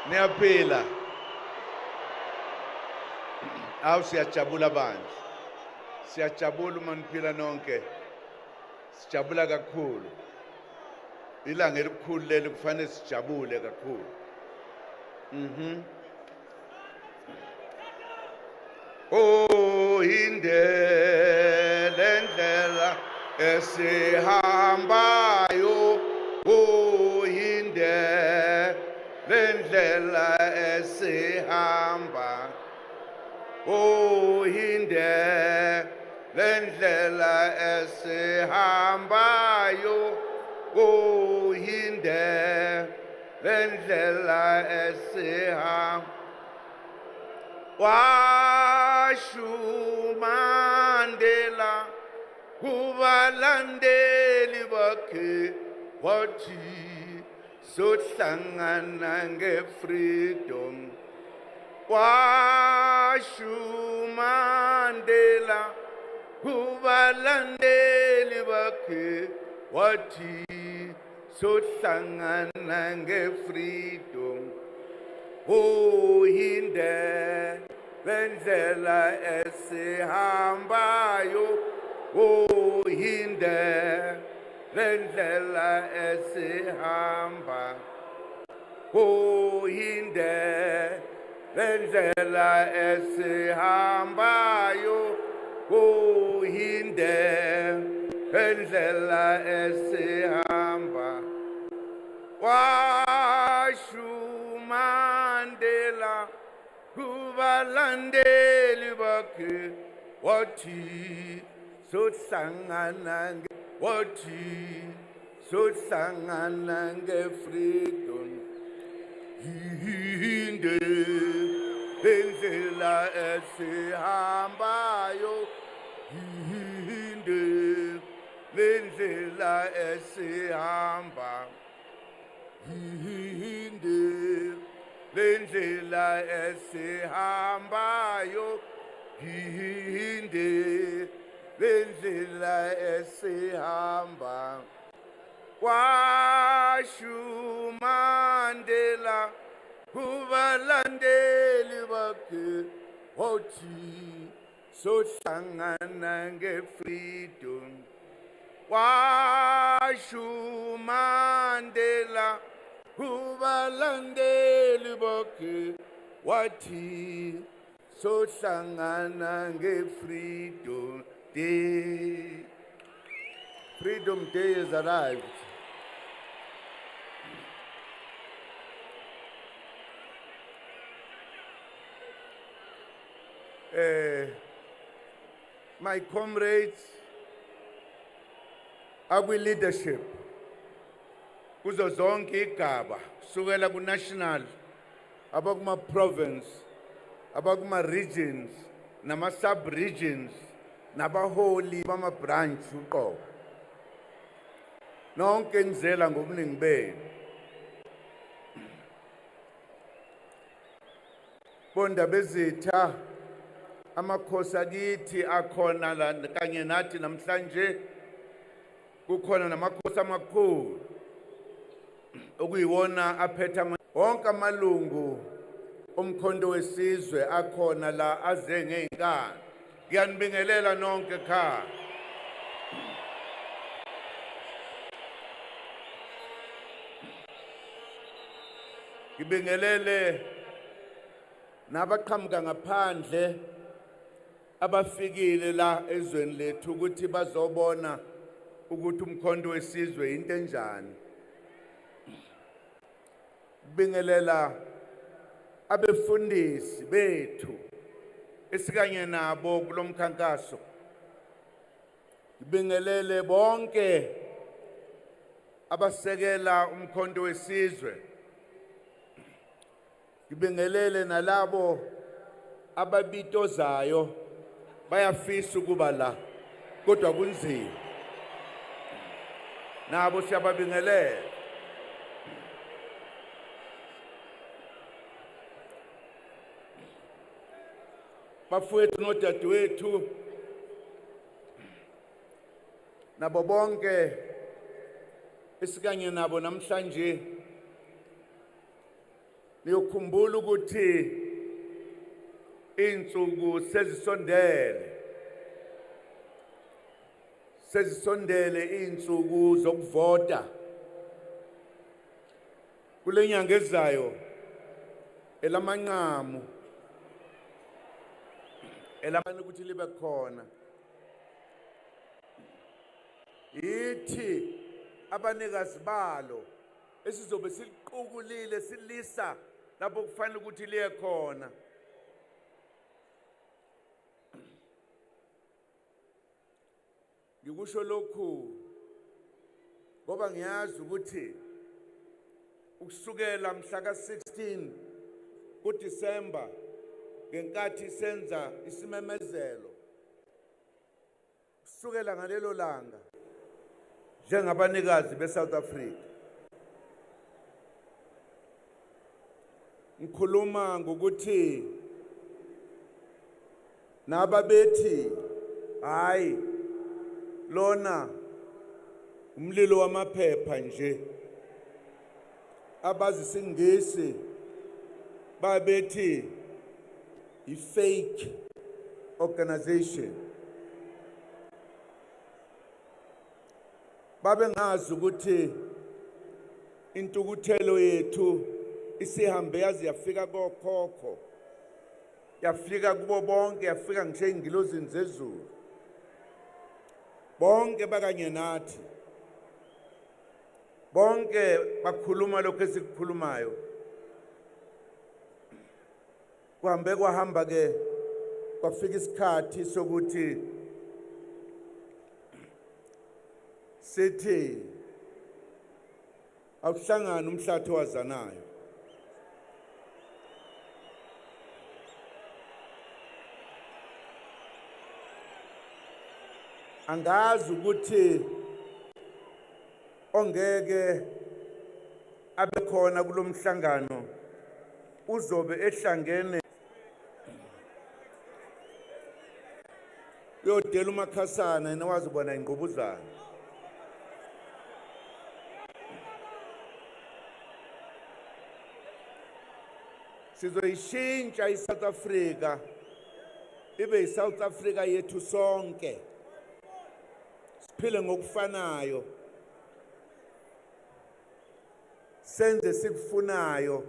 Niyaphila. Awu siyajabula bandla. Siyajabula uma niphila nonke. Sijabula kakhulu. Ilanga elikhulu leli kufanele sijabule kakhulu. Oh indlela endlela esihambayo. Oh indlela endlela esihamba. Oh indlela endlela esihambayo. Oh indlela endlela esihamba. Washumandela kubalandeli bakhe wathi sohlangana nge-freedom. Washumandela kubalandeli bakhe wathi sohlangana nge-freedom. Oh indlela endlela esihambayo. Oh indlela endlela esihamba. Oh indlela endlela esihambayo. Oh indlela endlela esihamba. Washumandela kubalandeli bakhe wathi sohlangana nge-freedom. Indlela esihambayo. Indlela esihamba. Indlela esihambayo. Indlela esihamba. Washumandela kubalandeli bakhe wathi sohlangana nge-freedom. Washumandela kubalandeli bakhe wathi sohlangana nge-freedom day. Freedom Day has arrived. My comrades, akwi-leadership kuzo zonke igaba sukela ku-national abakuma-province abakuma-regions nama-sub-regions nabaholi bama-branch uqobo nonke nizela ngobuningi benu. Bonda bezitha amakhosi akithi akhona la kanye nathi namhlanje. Kukhona namakhosi amakhulu okuyiwona aphethe wonke amalungu omkhonto wesizwe akhona la aze ngeinkani. Ngiyanibingelela nonke ekhaya. Ngibingelele nabaqhamuka ngaphandle abafikile la ezweni lethu ukuthi bazobona ukuthi umkhonto wesizwe into enjani. Ngibingelela abefundisi bethu esikanye nabo kulomkhankaso. Ngibingelele bonke abasekela umkhonto wesizwe. Ngibingelele nalabo ababitozayo bayafisa ukuba la kodwa kunzima. Nabo siyababingelela. Bafowethu nodadewethu nabo bonke esikanye nabo namhlanje Niyokhumbula ukuthi insuku sezisondele insuku zokuvota kule nyanga ezayo elamanqamu elamani ukuthi libe khona. Yithi abanikazi balo esizobe siliqukulile silisa lapho kufanele ukuthi liye khona. Ngikusho lokhu ngoba ngiyazi ukuthi ukusukela mhla ka-16 kuDisemba ngenkathi senza isimemezelo, kusukela ngalelo langa njengabanikazi beSouth Africa ngikhuluma ngokuthi nababethi hayi lona umlilo wamaphepha nje, abazi isingisi babethi i-fake organization, babengazi ukuthi intukuthelo yethu isihambe yaze yafika kokhokho, yafika kubo bonke, yafika ngisho ey'ngilozini zezulu bonke bakanye nathi, bonke bakhuluma lokho esikukhulumayo. Kuhambe kwahamba ke kwafika isikhathi sokuthi sithi awuhlangana umhlatho wazanayo. Angazi ukuthi ongeke abe khona kulomhlangano uzobe ehlangene uyodela uMakhasana nawazi bona ingqubuzana. Sizoyishintsha iSouth Africa ibe iSouth Africa yethu sonke, siphile ngokufanayo, senze sikufunayo,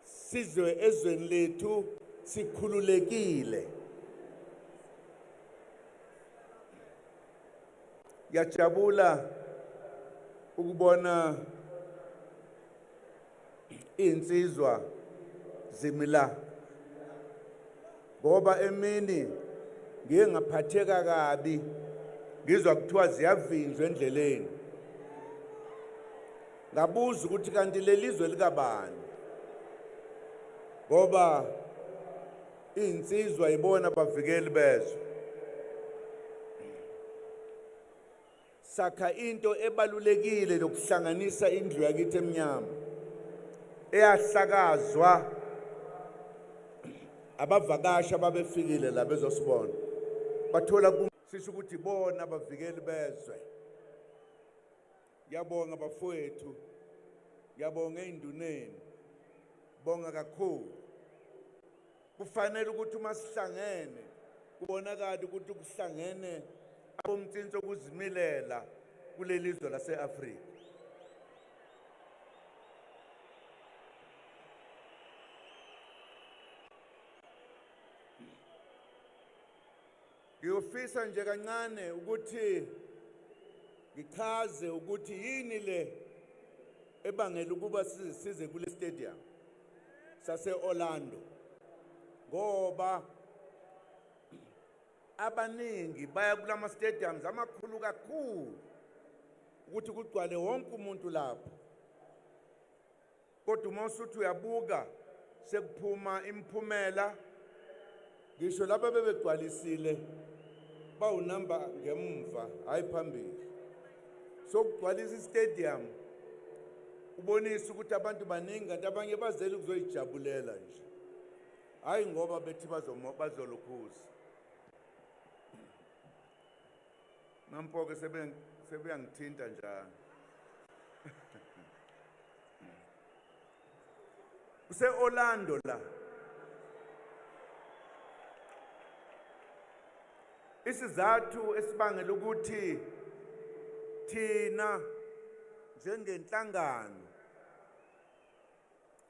sizwe ezweni lethu sikhululekile. Ngiyajabula ukubona insizwa zimila ngoba emini ngiye ngaphatheka kabi ngizwa kuthiwa ziyavinjwa endleleni, ngabuza ukuthi kanti lelizwe likabani ngoba insizwa ibona abavikeli bezwe. Sakha into ebalulekile lokuhlanganisa indlu yakithi emnyama eyahlakazwa abavakashi ababefikile la bezosibona, bathola sisho ukuthi bona abavikeli bezwe. Ngiyabonga bafowethu, ngiyabonga ey'nduneni, bonga kakhulu. Kufanele ukuthi uma sihlangene kubonakala ukuthi kuhlangene abomtsinso okuzimilela kulelizwe lase-Afrika. Ngiyofisa nje kancane ukuthi ngichaze ukuthi yini le ebangela ukuba size kule stadium sase-Orlando, ngoba abaningi baya kulama stadiums amakhulu kakhulu ukuthi kugcwale wonke umuntu lapho, kodwa uma usuthi uyabuka sekuphuma imiphumela ngisho laba bebegcwalisile bawunamba ngemva hayi phambili. Sokugcwalisa istadium ubonisa ukuthi abantu baningi, kanti abanye bazele ukuzoyijabulela nje, hayi ngoba bethi bazolukhuza. Nampo-ke sebeyangithinta njalo. Orlando la. Isizathu esibangela ukuthi thina njengenhlangano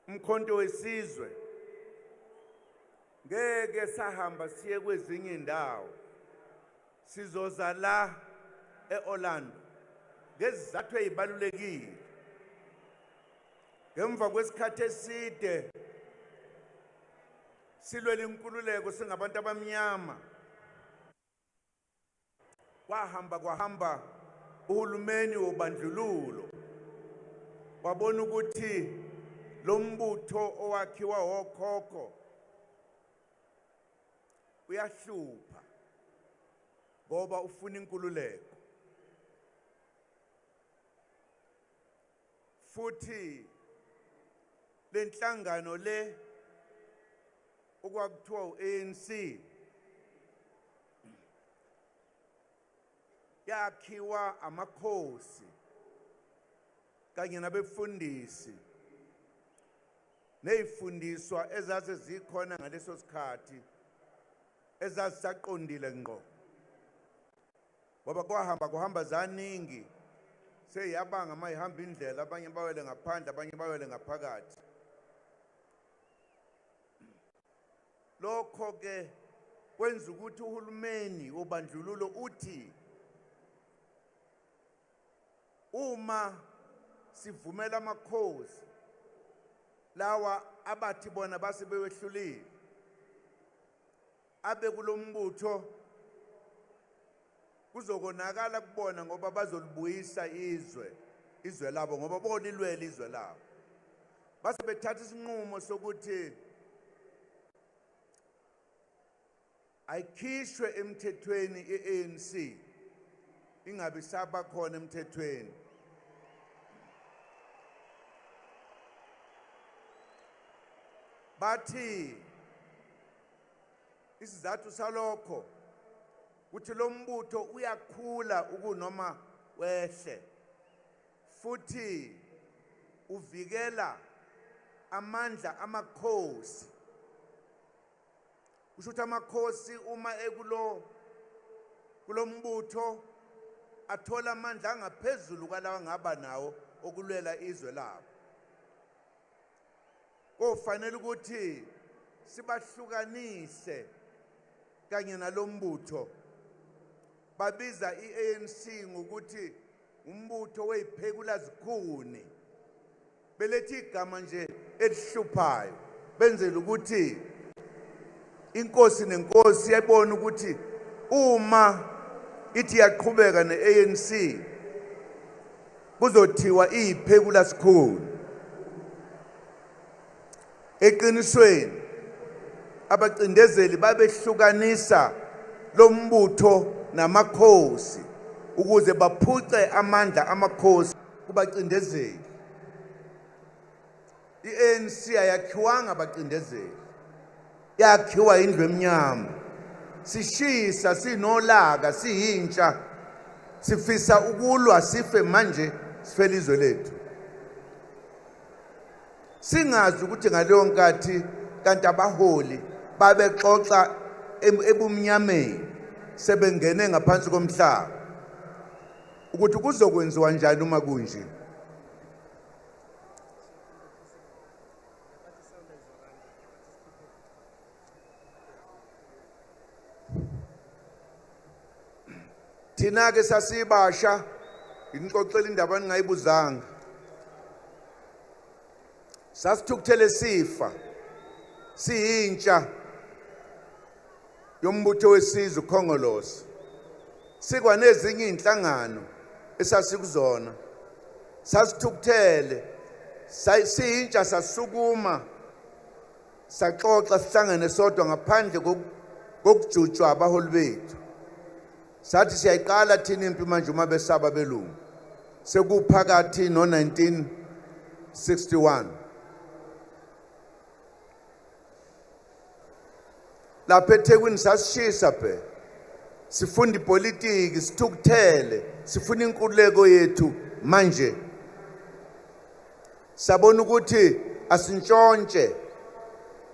umkhonto wesizwe ngeke sahamba siye kwezinye indawo, sizoza la eOrlando ngezizathu ezibalulekile. Ngemva kwesikhathi eside silwela inkululeko singabantu abamnyama, kwahamba uhulumeni wobandlululo wabona ukuthi lo mbutho owakhiwa okhokho uyahlupha ngoba ufuna inkululeko, futhi lenhlangano le okwakuthiwa uANC yakhiwa amakhosi kanye nabefundisi nezifundiswa ezaze zikhona ngaleso sikhathi ezasaqondile ngqo, ngoba kuhamba zaningi seyabanga mayihamba indlela, abanye bawele ngaphandle abanye bawele ngaphakathi. Lokho ke kwenza ukuthi uhulumeni wobandlululo uthi uma sivumela amakhosi lawa abathi bona base bewehlulile abe kulombutho, kuzokonakala kubona ngoba bazolibuyisa izwe labo, ngoba bona ilwele izwe labo. Base bethatha isinqumo sokuthi ayikhishwe emthethweni iANC, ingabe saba khona emthethweni. Bathi isizathu salokho ukuthi lo mbutho uyakhula ukunoma wehle, futhi uvikela amandla amakhosi. Kusho ukuthi amakhosi uma kulo mbutho athola amandla angaphezulu kwalawa ngaba nawo okulwela izwe labo. Kufanele ukuthi sibahlukanise kanye nalombutho. Babiza iANC ngokuthi umbutho weziphekula zikhuni, belethi igama nje elihluphayo, benzela ukuthi inkosi nenkosi yayibona ukuthi uma ithi yaqhubeka neANC kuzothiwa iziphekula zikhuni. Eqinisweni abacindezeli babehlukanisa lo mbutho namakhosi ukuze baphuce amandla amakhosi kubacindezeli. iANC ayakhiwanga abacindezeli, yakhiwa indlu emnyama. Sishisa, sinolaka, siyintsha, sifisa ukulwa sife manje sifela izwe lethu. Singazi ukuthi ngaleyo nkathi kanti abaholi babexoxa ebumnyameni sebengene ngaphansi komhlaba ukuthi kuzokwenziwa njani uma kunje. Thina ke sasibasha inixoxela indaba ningayibuzanga. Sasithukuthele sifa siyintsha yombutho wesizwe uKhongolose, sikwa nezinye inhlangano esasikuzona. Sasithukuthele siyintsha, sasukuma saxoxa sihlangene sodwa ngaphandle kokujutshwa abaholi bethu. Sathi siyayiqala thina impi manje uma besaba belungu, sekuphakathi no-1961. Lapha eThekwini sasishisa phe, sifunda ipolitiki, sithukuthele, sifuna inkululeko yethu manje. Sabona ukuthi asintshontshe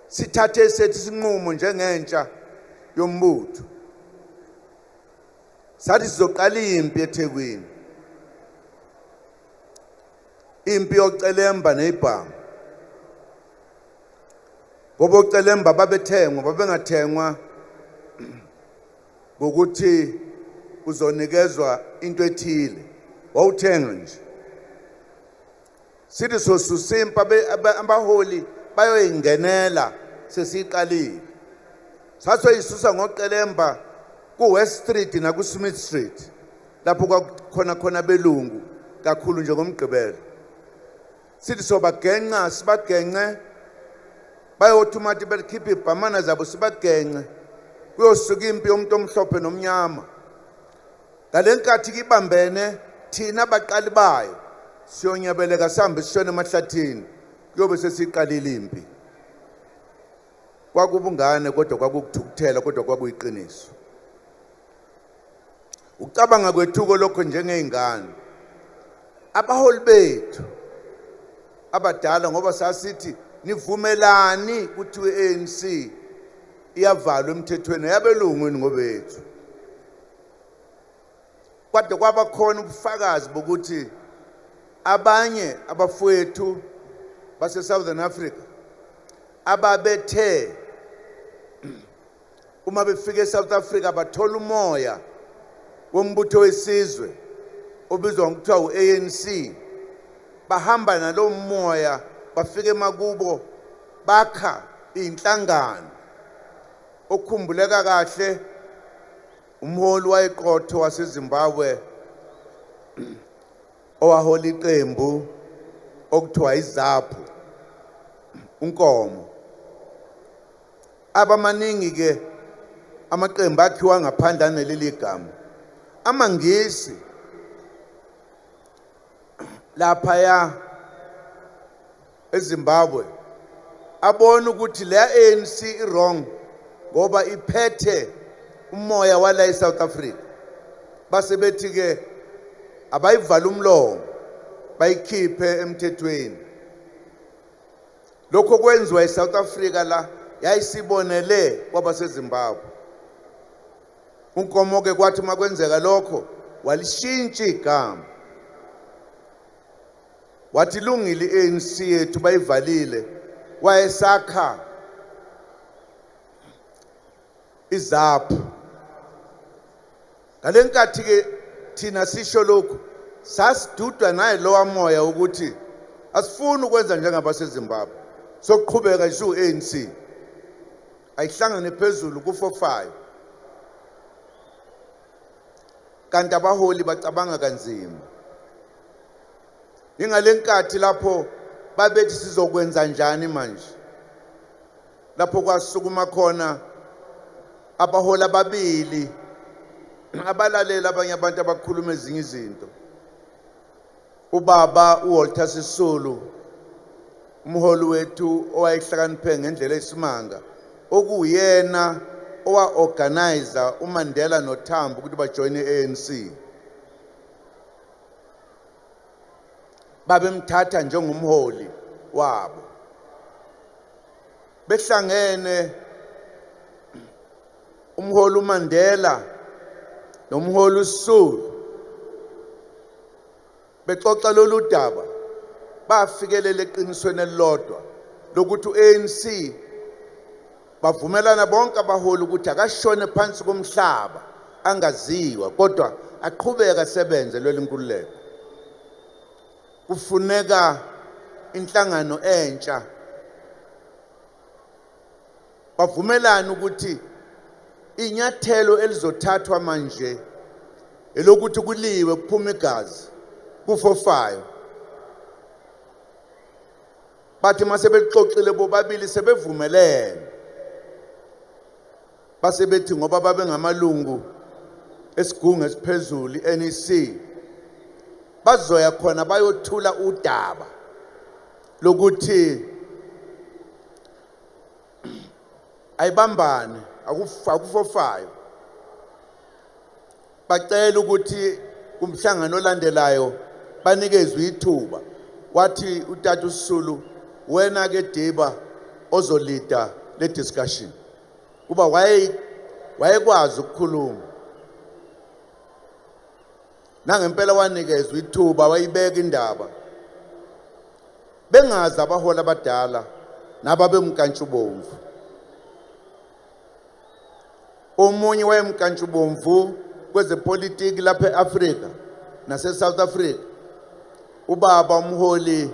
sithathe sethi sinqumo njengentsha yombutho sathi sizoqala impi eThekwini, impi yocelemba neibhamu. Ngoba ocelemba babethengwa, babengathengwa ngokuthi uzonikezwa into ethile, wawuthenga nje. Sithi sosusimpa abaholi bayoyingenela sesiqalile. Sasoyisusa ngocelemba ku-West Street naku-Smith Street, lapho kwakhona belungu kakhulu nje ngomgqibelo. Sithi sobagenca, sibagence, bayothi bekhipha ibhamana zabo sibagence, kuyosuka impi yomuntu omhlophe nomnyama. Ngale nkathi kibambene thina abaqali bayo siyonyabeleka sihambe sishone emahlathini, kuyobe sesiqalile impi. Kwakubungane kodwa kwakukuthukuthela kodwa kwakuyiqiniso. Ucabanga kwethuko lokho njengeyingane. Abaholi bethu abadala ngoba sasithi nivumelani ukuthi iANC iyavalwa emthethweni yabelungwini ngobethu. Kodwa kwaba khona ubufakazi bokuthi abanye abafowethu base Southern Africa ababethe uma befika eSouth Africa bathola umoya wombutho wesizwe obizwa ngokuthiwa uANC, bahamba nalo moya bafike emakubo bakha inhlangano. Okhumbuleka kahle umholi wayeqotho waseZimbabwe owahola iqembu okuthiwa iZAPU, uNkomo. Abamaningi ke amaqembu akhiwa ngaphandle neleli gama. AmaNgisi lapha ya eZimbabwe abona ukuthi le ANC iwrong ngoba iphethe umoya wala eSouth Africa. Base bethi ke abayivala umlomo bayikhiphe emthethweni. Lokho kwenziwa eSouth Africa la yayisibonele kwabaseZimbabwe. uNkomo ke kwathi makwenzeka lokho walishintsha igama, wathi lungile iANC yethu bayivalile, wayesakha iZAPU. Ngale nkathi ke thina sisho lokho sasidudwa naye lowa moya ukuthi asifuni ukwenza njengabaseZimbabwe, sokuqhubeka nje uANC ayihlangane phezulu ku45. Kanti abaholi bacabanga kanzima. Ingale nkathi lapho babethi sizokwenza njani manje, lapho kwasukuma khona abaholi ababili abalalela abanye abantu abakhuluma ezinye izinto. Ubaba uWalter Sisulu, umholi wethu owayehlakaniphe ngendlela esimanga, okuyena owa-organizer uMandela noTambo ukuthi bajoin iANC. Babemthatha njengomholi wabo. Behlangene umholi uMandela nomholi uSisulu bexoxa lolu daba, bafikelela eqinisweni elilodwa lokuthi uANC bavumelana bonke abaholi ukuthi akashone phansi komhlaba angaziwa, kodwa aqhubeka asebenze leli nkululeko. Kufuneka inhlangano entsha. Bavumelana ukuthi inyathelo elizothathwa manje elokuthi kuliwe kuphuma igazi ku45. Bathi mase bexoxile bobabili sebevumelene, base bethi ngoba babe ngamalungu esigungu esiphezulu iNEC bazoya khona bayothula udaba lokuthi ayibambane aku45. Bacela ukuthi kumhlangano olandelayo banikezwe ithuba. Wathi uTata uSisulu wena ke Diba ozolida le discussion kuba wayekwazi ukukhuluma nangempela wanikezwe ithuba wayibeka indaba bengazi abahola abadala nababemkantshubomvu omunye wayemkantshubomvu kwezepolitiki lapha eAfrika nase South Africa ubaba umholi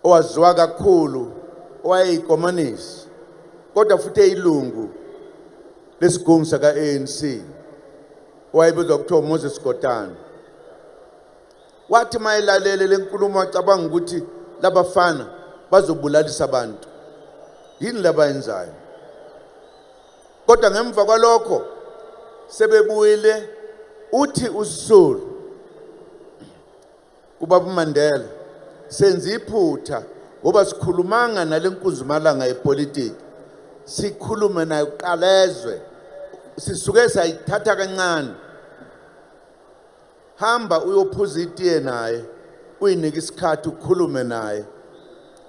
owaziwa kakhulu owayeyikommunist kodwa futhi eyilungu lesigungu saka ANC owayebizwa kuthiwa Moses Kotane wathi mayilalele lenkulumo wacabanga ukuthi labafana bazobulalisa abantu yini labayenzayo kodwa ngemva kwalokho sebebuyile uthi uSisulu kuBaba Mandela senza iphutha ngoba sikhulumanga nalenkunzumalanga yepolitiki sikhulume nayo qalezwe sisuke sayithatha kancane hamba uyophuza itiye naye uyinika isikhathi ukukhulume naye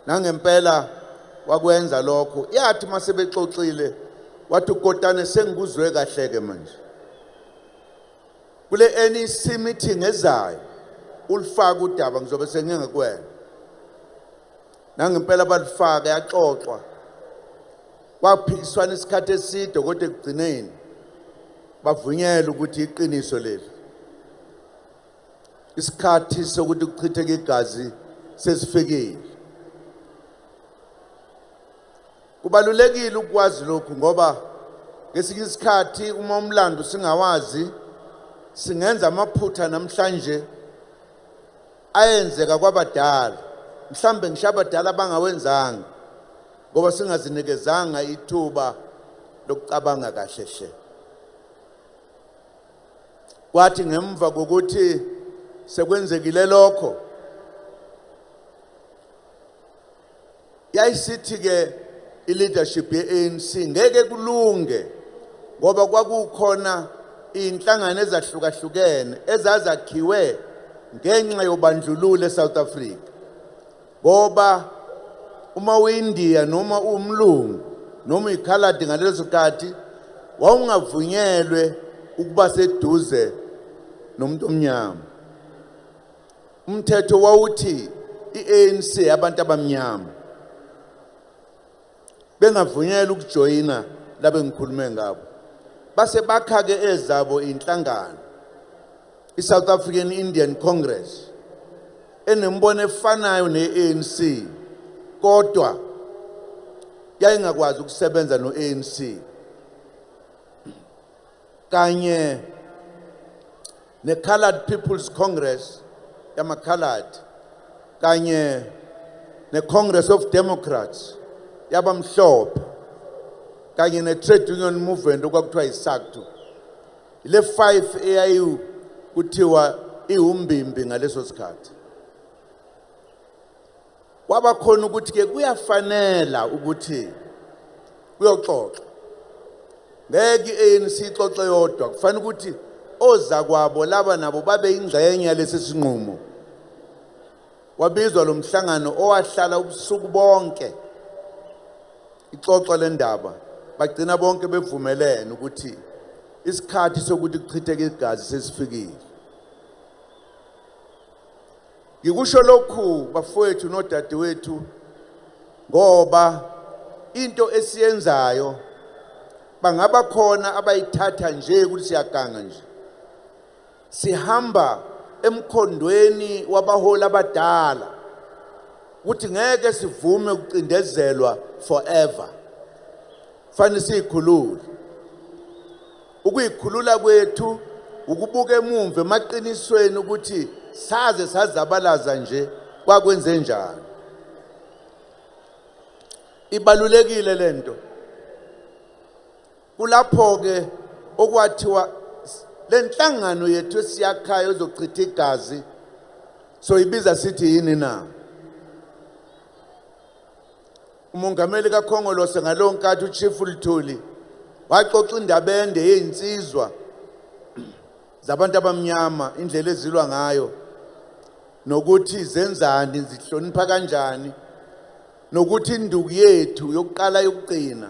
nangempela wakwenza lokho yathi masebexoxile wathi uKotane sengikuzwe kahleke manje kule NEC meeting ezayo ulifaka udaba ngizobe sengingekuwena nangempela balifaka yaxoxwa kwaphikiswana isikhathi eside kodwa ekugcineni bavunyela ukuthi iqiniso leli isikhathi sokuthi kuchitheke igazi sesifikile kubalulekile ukwazi lokhu ngoba ngesinye isikhathi uma umlando singawazi singenza amaphutha namhlanje ayenzeka kwabadala mhlambe ngisho abadala bangawenzanga ngoba singazinikezanga ithuba lokucabanga kahle hle kwathi ngemva kokuthi sekwenzekile lokho yayisithi ke i-leadership ye-ANC ngeke kulunge ngoba kwakukhona inhlangano ezahlukahlukene ezazakhiwe ngenxa yobandlululo eSouth Africa ngoba uma uyiNdiya noma umlungu noma ikhaladi ngaleso sikhathi wawungavunyelwe ukuba seduze nomuntu omnyama umthetho wawuthi iANC abantu abamnyama bengavunyelwa ukujoyina labe ngikhulume ngabo base bakha ke ezabo inhlangano iSouth African Indian Congress enembono efanayo neANC kodwa yayingakwazi ukusebenza noANC kanye neColored People's Congress yamakhaladi kanye neCongress of Democrats yabamhlophe kanye neTrade Union Movement okwakuthiwa yiSACTU ile 5 eyayu kuthiwa ihumbimbi ngaleso sikhathi wabakhona ukuthi ke kuyafanela ukuthi kuyoxoxa ngeke iANC ixoxe yodwa kufanele ukuthi oza kwabo laba nabo babe ingxenye lesi sinqumo wabizwa lo mhlangano owahlala ubusuku bonke ixoxwa lendaba bagcina bonke bevumelene ukuthi isikhathi sokuthi kuchitheke igazi sesifikile ngikusho lokhu bafowethu nodadewethu ngoba into esiyenzayo bangaba khona abayithatha nje ukuthi siyaganga nje sihamba emkhondweni wabaholi abadala ukuthi ngeke sivume ukucindezelwa forever fanele sikhulule ukuyikhulula kwethu ukubuka emumva emaqinisweni ukuthi saze sazabalaza nje kwakwenze njani ibalulekile lento kulapho ke okwathiwa lenhlangano yethu esiyakhayo ezochitha igazi so ibiza sithi yini na umongameli kaKhongolose ngalonkathi uChief Luthuli waxoxa indaba ende yezinsizwa zabantu abamnyama indlela ezilwa ngayo nokuthi zenzani zihlonipha kanjani nokuthi induku yethu yokuqala yokugcina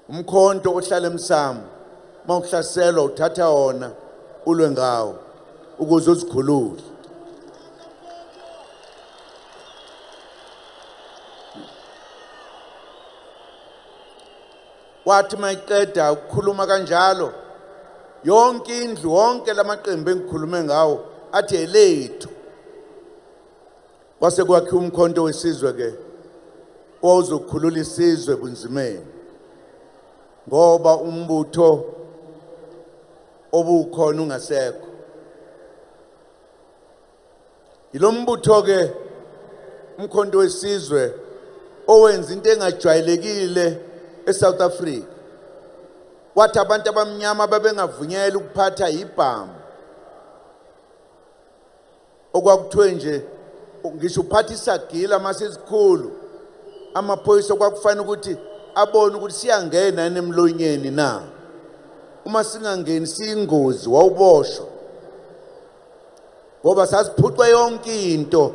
umkhonto ohlala emsamo mawuhlaselwa uthatha wona ulwe ngawo ukuze uzikhulule. Wathi mayiqeda ukukhuluma kanjalo yonke indlu wonke lamaqembu engikhulume ngawo athi elethu. Kwase kwakhiwa umkhonto wesizwe ke ozokhulula isizwe bunzimeni ngoba umbutho obukhona ungasekho. Yilo mbutho ke umkhonto wesizwe owenza into engajwayelekile eSouth Africa. Wathi abantu abamnyama babengavunyela ukuphatha ibhamu okwakuthiwe nje ngisho uphatha isagila masesikhulu amaphoyisa okwakufanele ukuthi abone ukuthi siyangena nemlonyeni na. Uma singangeni siyingozi wawuboshwa ngoba sasiphucwa yonke into.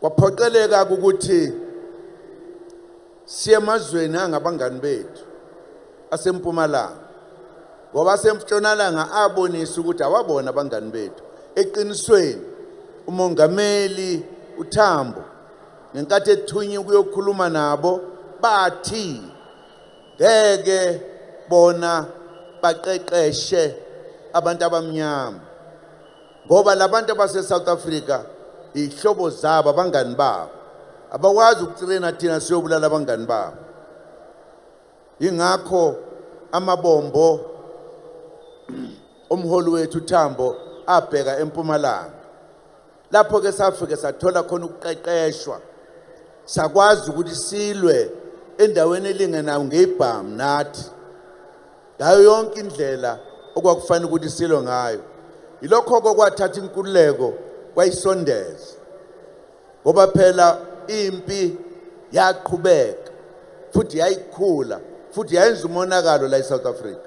Kwaphoqeleka ukuthi siye emazweni angabangani bethu asempumalanga ngoba asemtshonalanga abonisa ukuthi awabona abangani bethu. Eqinisweni umongameli uTambo ngenkathi ethunywe ukuyokhuluma nabo bathi ngeke bona baqeqeshe abantu abamnyama ngoba labantu abase South Africa ihlobo zabo abangani babo abakwazi ukutraina thina siyobulala abangani babo. Ingakho amabombo umholi wethu Tambo abheka empumalanga. Lapho ke safike sathola khona ukuqeqeshwa sakwazi ukuthi silwe endaweni elingenayo ngebhamu nathi ngayo yonke indlela okwakufanele ukuthi silwe ngayo. Yilokho kwathatha inkululeko kwayisondeza ngoba phela impi yaqhubeka futhi yayikhula futhi yayenza umonakalo la eSouth Africa.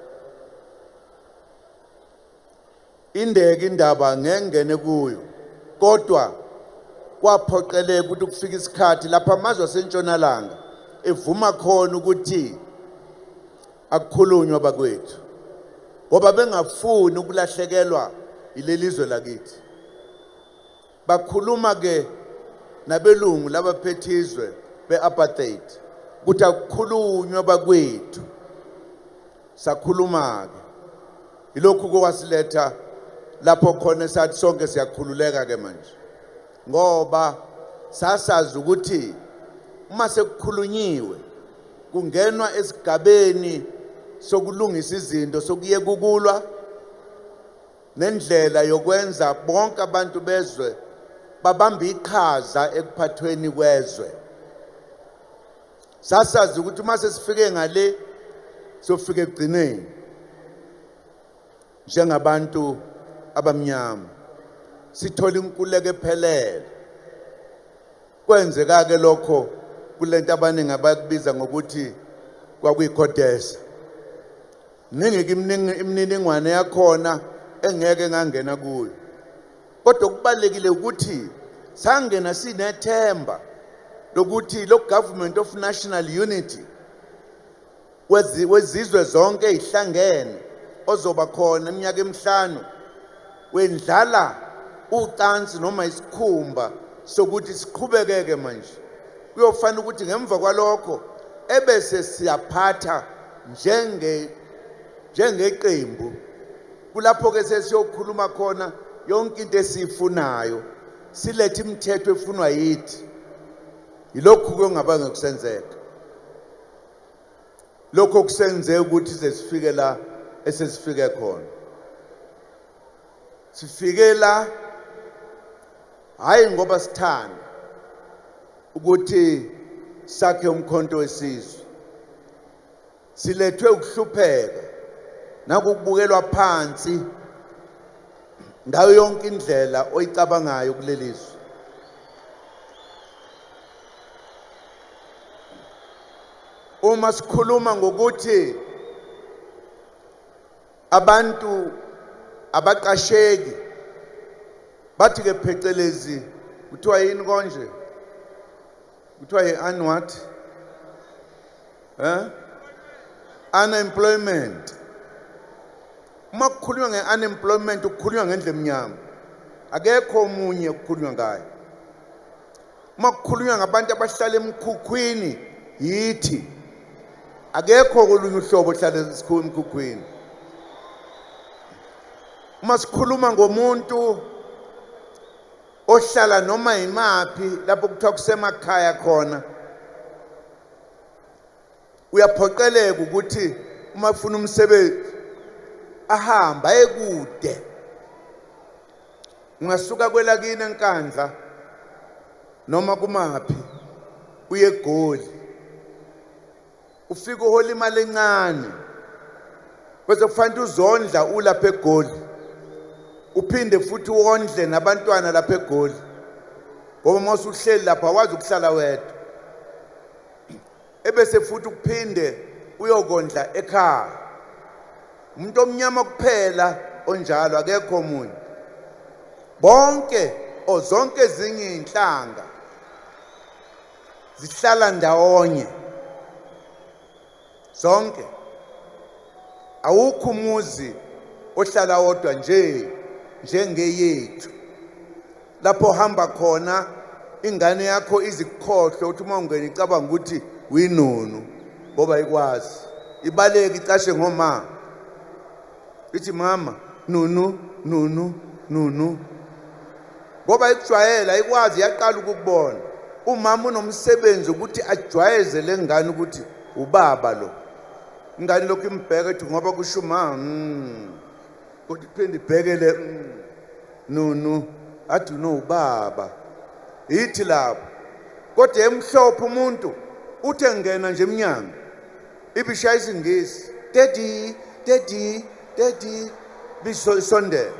Indeke indaba ngengene kuyo kodwa kwaphoqeleka ukuthi kufika isikhathi lapha amazwe asentshonalanga evuma khona ukuthi akukhulunywa bakwethu ngoba bengafuni ukulahlekelwa ilelizwe lakithi. Bakhuluma ke nabelungu labaphethizwe beapartheid ukuthi akukhulunywa bakwethu. Sakhuluma ke ilokhu kwasiletha lapho khona sathi sonke siyakhululeka ke manje ngoba sasazi ukuthi uma sekukhulunyiwe kungenwa esigabeni sokulungisa izinto sokuyeka ukulwa nendlela yokwenza bonke abantu bezwe babamba iqhaza ekuphathweni kwezwe. Sasazi ukuthi uma sesifike ngale sofika ekugcineni njengabantu abamnyama sithola inkululeko ephelele. Kwenzeka ke lokho kulento abaningi abakubiza ngokuthi kwakuyikhodesa. Ningeke imininingwane yakhona engeke ngangena kuyo kodwa kubalekile ukuthi sangena sinethemba lokuthi lo government of national unity wezizwe zonke ezihlangene ozoba khona iminyaka emihlanu wendlala ucansi noma isikhumba sokuthi siqhubekeke manje. Kuyofanele ukuthi ngemva kwalokho ebese siyaphatha njengeqembu. Kulapho ke sesiyokhuluma khona yonke into esifunayo silethe imithetho efunwa yithi. Yilokhu kungaba ngokusenzeka. Lokho kusenze ukuthi sesifike la esesifike khona. Sifike la hayi ngoba sithanda ukuthi sakhe umkhonto wesizwe. Silethwe ukuhlupheka nakubukelwa phansi ngayo yonke indlela oyicabangayo kulelizwe. Uma sikhuluma ngokuthi abantu abaqasheki bathi ke phecelezi kuthiwa yini konje, kuthiwa yi-what, unemployment. Uma kukhulunywa nge-unemployment kukhulunywa ngendlela emnyama, akekho omunye kukhulunywa ngayo. Uma kukhulunywa ngabantu abahlala emkhukhwini yithi, akekho kolunye uhlobo ohlala emkhukhwini. Uma sikhuluma ngomuntu ohlala noma imaphi lapho kuthiwa kusemakhaya khona, uyaphoqeleka ukuthi uma ufuna umsebenzi ahamba ekude. Ungasuka kwelakini eNkandla noma kumaphi uye eGoli, ufike uhola imali encane bese kufanele uzondla ulapha eGoli, uphinde futhi uwondle nabantwana lapha eGoli, ngoba uma usuhleli lapha awazi ukuhlala wedwa. Ebese futhi ukuphinde uyokondla ekhaya. Umuntu omnyama kuphela onjalo, akekho omunye. Bonke zonke ezinye inhlanga zihlala ndawonye, zonke. Awukho umuzi ohlala wodwa njengeyethu, lapho hamba khona ingane yakho izikhohle uthi uma ungena icabanga ukuthi uyinunu ngoba ikwazi ibaleke icashe ngoma, ithi mama nunu nunu nunu, ngoba ikujwayela ikwazi, yaqala ukukubona. Umama unomsebenzi ukuthi ajwayeze lengane ukuthi ubaba lo. Ingane lokhu imbheka ethi ngoba kusho ma kodwa iphinde ibhekele nunu athi no ubaba, yithi lapho. Kodwa emhlophe umuntu uthi engena nje emnyango ibishaya isingisi, daddy daddy daddy, bisondela.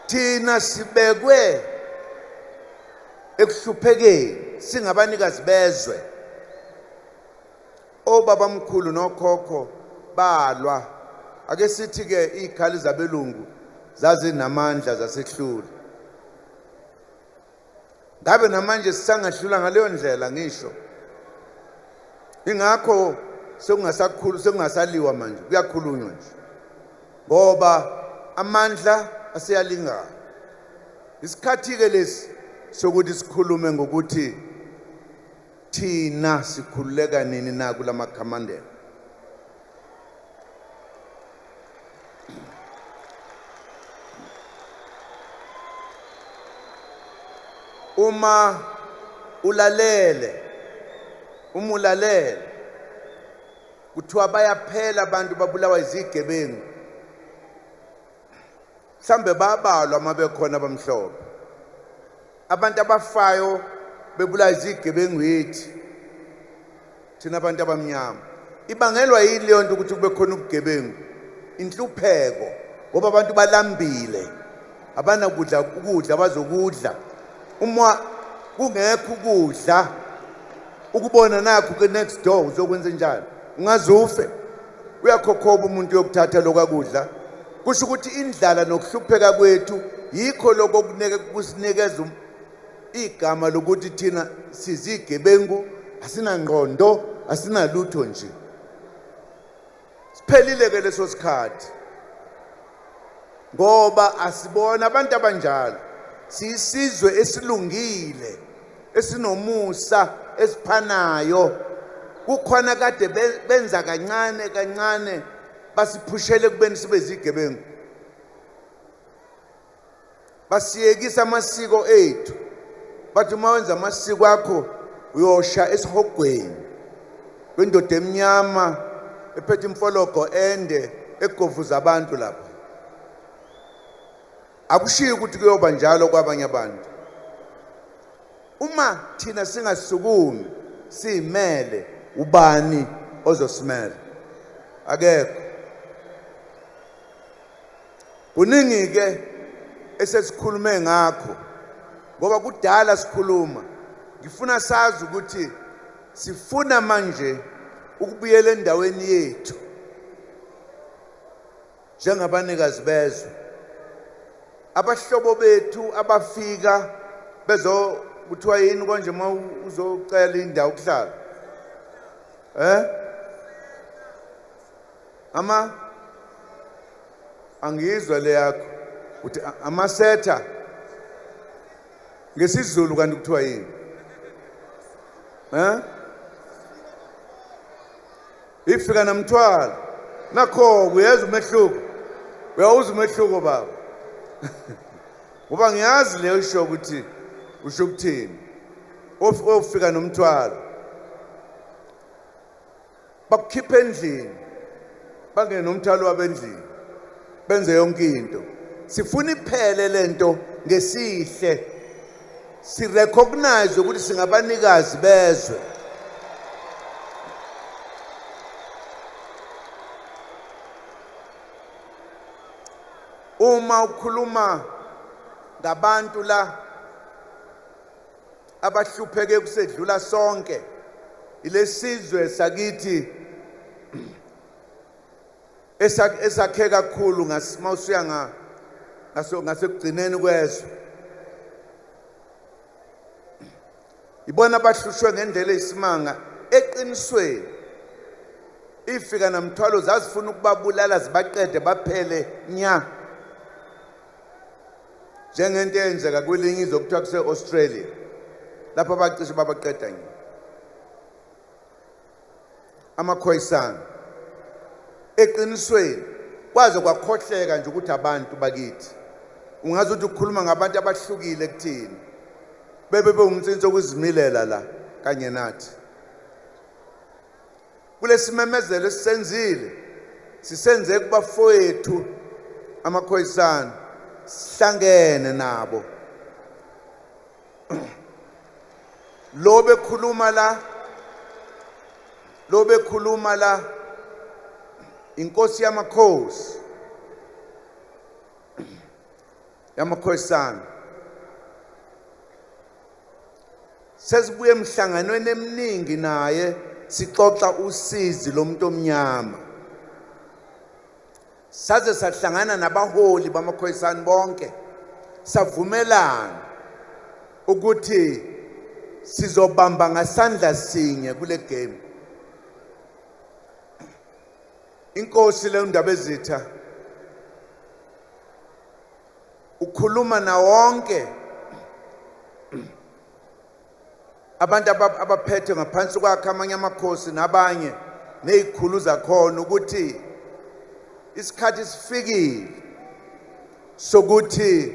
Thina sibekwe ekuhluphekeni singabanikazi bezwe. Obaba mkhulu nokhokho balwa, ake sithi ke izikhali zabelungu zazinamandla zasehlula. Ngabe namanje sisangahlula ngaleyo ndlela ngisho. Ingakho sekungasaliwa manje, kuyakhulunywa nje, ngoba amandla aseyalingana. Isikhathi ke lesi sokuthi sikhulume ngokuthi thina sikhululeka nini na kulama khamandela. Uma ulalele kuthiwa bayaphela abantu babulawa izigebengu, mhlambe babalwa mabekhona abamhlophe. Abantu abafayo bebulawa izigebengu yithi thina abantu abamnyama. Ibangelwa yini leyo nto ukuthi kube khona ubugebengu? Inhlupheko, ngoba abantu balambile, abanakudla ukudla bazokudla. Uma kungekho ukudla, ukubona nakho ke next door uzokwenza njani? Ungazufe, uyakhokhoba umuntu yokuthatha lokudla. Kusho ukuthi indlala nokuhlupheka kwethu yikho lokho kusinikeza igama lokuthi thina sizigebengu, asinangqondo, asinalutho nje. Siphelile ke leso sikhathi, ngoba asibona abantu abanjalo. Siyisizwe esilungile, esinomusa, esiphanayo. Kukhona kade benza kancane kancane basiphushele kubeni sibe zigebengu, basiyekisa amasiko ethu. Bathi uma wenza amasiko akho uyosha esihogweni kwendoda emnyama ephethe imfologo ende egovuza abantu lapha. Akushiyo ukuthi kuyoba njalo kwabanye abantu. Uma thina singasukumi simele, ubani ozosimela? Akekho. Kuningi ke esesikhulume ngakho, ngoba kudala sikhuluma. Ngifuna sazi ukuthi sifuna manje ukubuyela endaweni yethu. njengabanikazi bezwe abahlobo bethu abafika kuthiwa yini konje uma uzocela indawo ukuhlala angizwa le yakho uthi amasetha ngesizulu kanti kuthiwa yini ifika namthwala nakho uyeza umehluko uyawuza umehluko baba ngoba ngiyazi leyo isho ukuthi usho ukuthini ofika nomthwalo bakukhipha endlini bangene nomthwalo wabendlini benze yonke into sifuna iphele lento ngesihle sirecognize ukuthi singabanikazi bezwe uma ukhuluma ngabantu la abahlupheke kusedlula sonke ilesizwe sakithi esakhe kakhulu mawusuya ngasekugcineni kwezwe ibona abahlushwe ngendlela eyisimanga eqinisweni ifika namthwalo zazifuna ukubabulala zibaqede baphele nya njengento eyenzeka kwelinye izwe kuthiwa kuse-Australia lapho abacishe babaqeda nje amakhoyisana eqinisweni kwaze kwakhohleka nje ukuthi abantu bakithi ungazi ukuthi ukukhuluma ngabantu abahlukile kuthini bebe umtsinso okuzimilela la kanye nathi kulesimemezelo esisenzile sisenze kubafowethu amakhoyisana sihlangene nabo lo bekhuluma la inkosi yamakhoyisana sesibuye emhlanganweni eminingi naye sixoxa usizi lomuntu omnyama saze sahlangana nabaholi bamakhoyisana bonke savumelana ukuthi sizobamba ngasandla sinye kule game inkosi le ndaba ezitha ukhuluma na wonke abantu abaphethe ngaphansi kwakhe amanye amakhosi nabanye nezikhulu zakhona ukuthi isikhathi sifikile sokuthi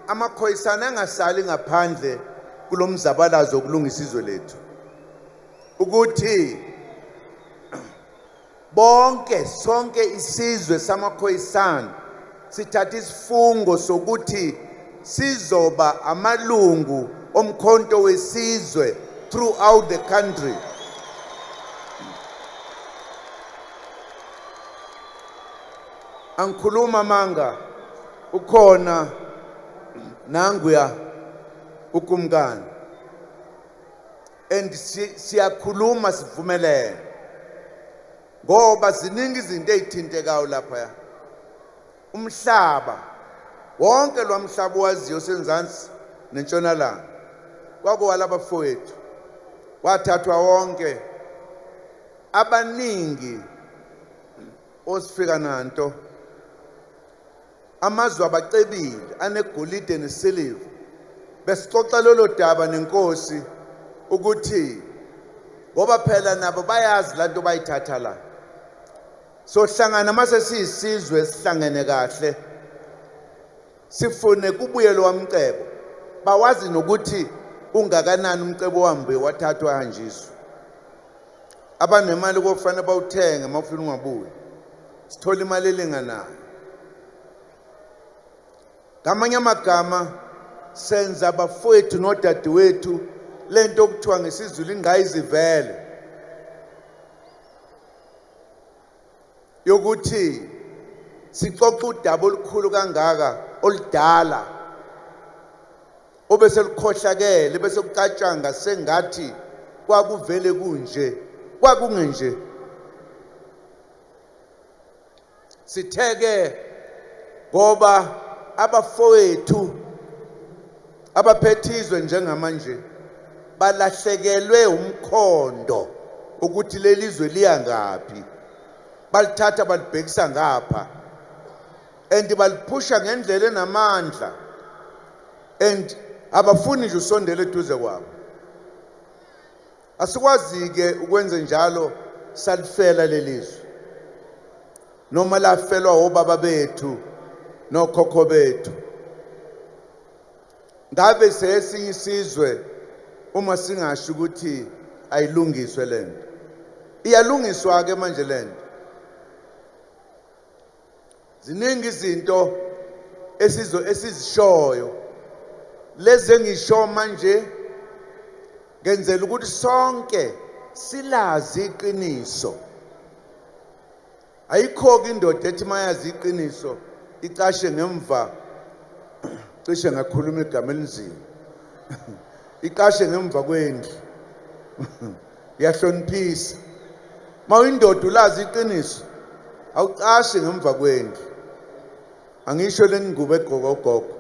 amakhoyisana angasali ngaphandle kulomzabalazo okulungisa izwe lethu ukuthi sonke isizwe samakhoyisana sithatha isifungo sokuthi sizoba amalungu omkhonto wesizwe throughout the country angikhuluma manga ukhona nanguya ukumkani and siyakhuluma sivumelene ngoba ziningi izinto ezithintekayo lapha umhlaba wonke lwamhlaba waziyo senzansi nentshonalanga kwakuwalabafowethu wathathwa wonke abaningi osifika nanto amazwe abacebile anegolide nesiliva besixoxa lolo daba nenkosi ukuthi ngoba phela nabo bayazi lanto bayithatha la sohlangana mase siyisizwe sihlangene kahle sifune kubuyelo wamcebo bawazi nokuthi ungakanani umcebo wambe wathathwa hanjiswa abanemali kofanele bawuthenge mawufuna ungabuyi sithola imali elinganayo ngamanye amagama senza abafowethu nodadewethu lento okuthiwa ngesizulu ingayizivele yokuthi sixoxa udaba olukhulu kangaka oludala obese likhohlakele bese kucatshanga sengathi kwakuvele kunje kwakungenje Sitheke ngoba abafowethu abaphethizwe njengamanje balahlekelwe umkhondo ukuthi lelizwe liya ngapi, balithatha balibhekisa ngapha and baliphusha ngendlela enamandla and abafuni nje usondele eduze kwabo. Asikwazi ke ukwenza njalo salifela lelizwe, noma lafelwa obaba bethu nokhokho bethu. Ngabe sesinye isizwe uma singasho ukuthi ayilungiswe lento. Iyalungiswa ke manje lento. Ziningi izinto esizishoyo lezi engisho manje ngenzela ukuthi sonke silazi iqiniso. Ayikho ke indoda ethi mayazi iqiniso icashe ngemva, cishe ngakhuluma igama elinzima, icashe ngemva kwendlu. Yahloniphisa. Mawuyindoda ulazi iqiniso awucashe ngemva kwendlu. Angisho lengubo egogogogo,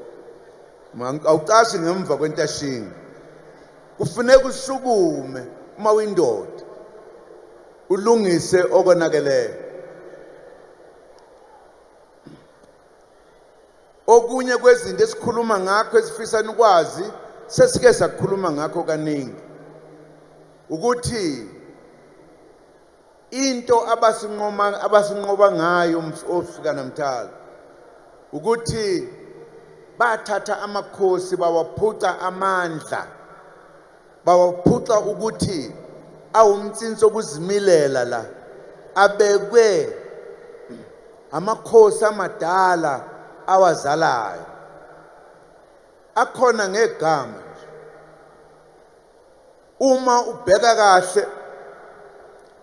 awucashe ngemva kwentashinga. Kufuneka usukume uma uyindoda ulungise okonakeleyo. Okunye kwezinto esikhuluma ngakho esifisa ukwazi sesike sakhuluma ngakho kaningi ukuthi into abasinqoba ngayo ofika namthala ukuthi bathatha amakhosi bawaphuca amandla, bawaphuca ukuthi awumtsinso kuzimilela la abekwe amakhosi amadala awazalayo akhona ngegama. Uma ubheka kahle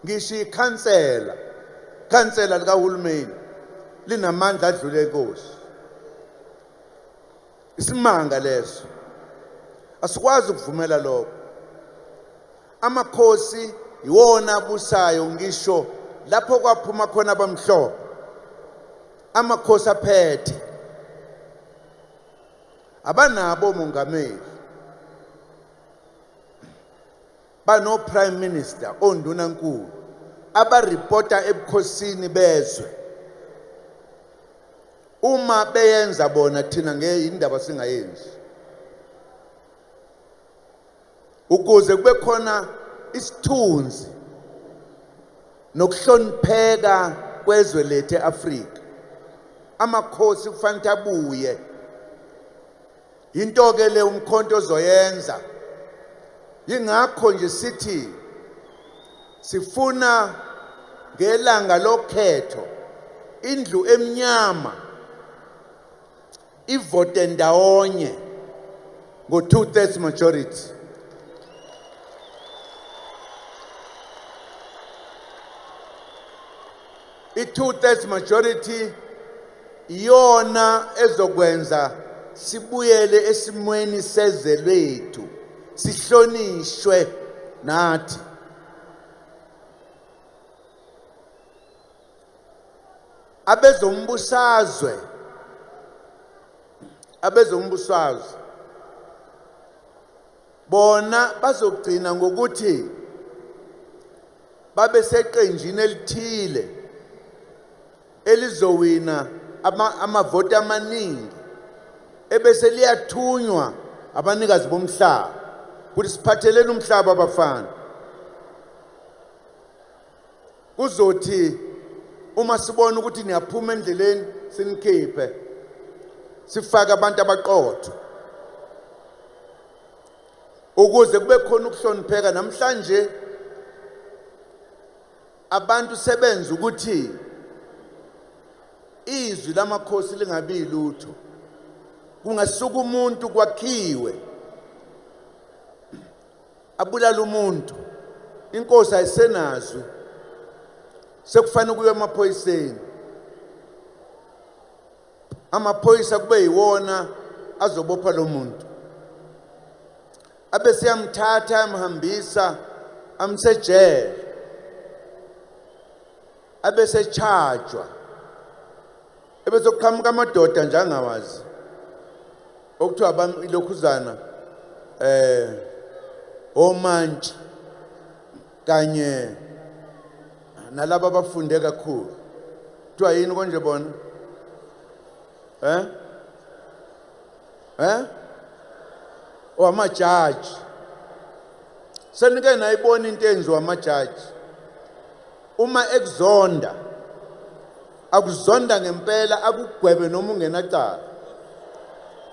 ngisho ikhansela likahulumeni linamandla adlule inkosi. Isimanga leso, asikwazi ukuvumela lokho. Amakhosi iwona abusayo ngisho lapho kwaphuma khona abamhlophe. Amakhosi aphethe abanabo mongameli, bano prime minister, ondunankulu abaripota ebukhosini bezwe. Uma beyenza bona thina ngeyindaba singayenzi, ukuze kube khona isithunzi nokuhlonipheka kwezwe lethu eAfrika. Amakhosi kufanele abuye. Into ke le umkhonto ozoyenza. Yingakho nje sithi sifuna ngelanga lokhetho indlu emnyama ivote ndawonye ngo 2/3 majority. I 2/3 majority iyona ezokwenza sibuyele esimweni sezwe lethu, sihlonishwe nathi. Abezombusazwe bona bazogcina ngokuthi babe seqenjini elithile elizowina amavoti amaningi ebese liyathunywa abanikazi bomhlaba ukuthi siphathelene umhlaba abafana. Kuzothi uma sibona ukuthi niyaphuma endleleni sinikhiphe, sifake abantu abaqotho ukuze kube khona ukuhlonipheka. Namhlanje abantu sebenza ukuthi izwi lamakhosi lingabi lutho, kungasuka umuntu kwakhiwe abulala umuntu, inkosi ayisenazwi, sekufanele kuye emaphoyiseni. Amaphoyisa kube yiwona azobopha lo muntu, abese yamthatha amhambisa amsejele, abese chargwa ebese kuqhamuka amadoda nje angawazi okuthiwa ilokhuzana omantshi kanye nalabo abafunde kakhulu kuthiwa yini konje bona amajaji senike nayibona into enziwa amajaji uma ekuzonda akuzonda ngempela akugwebe noma ungenacala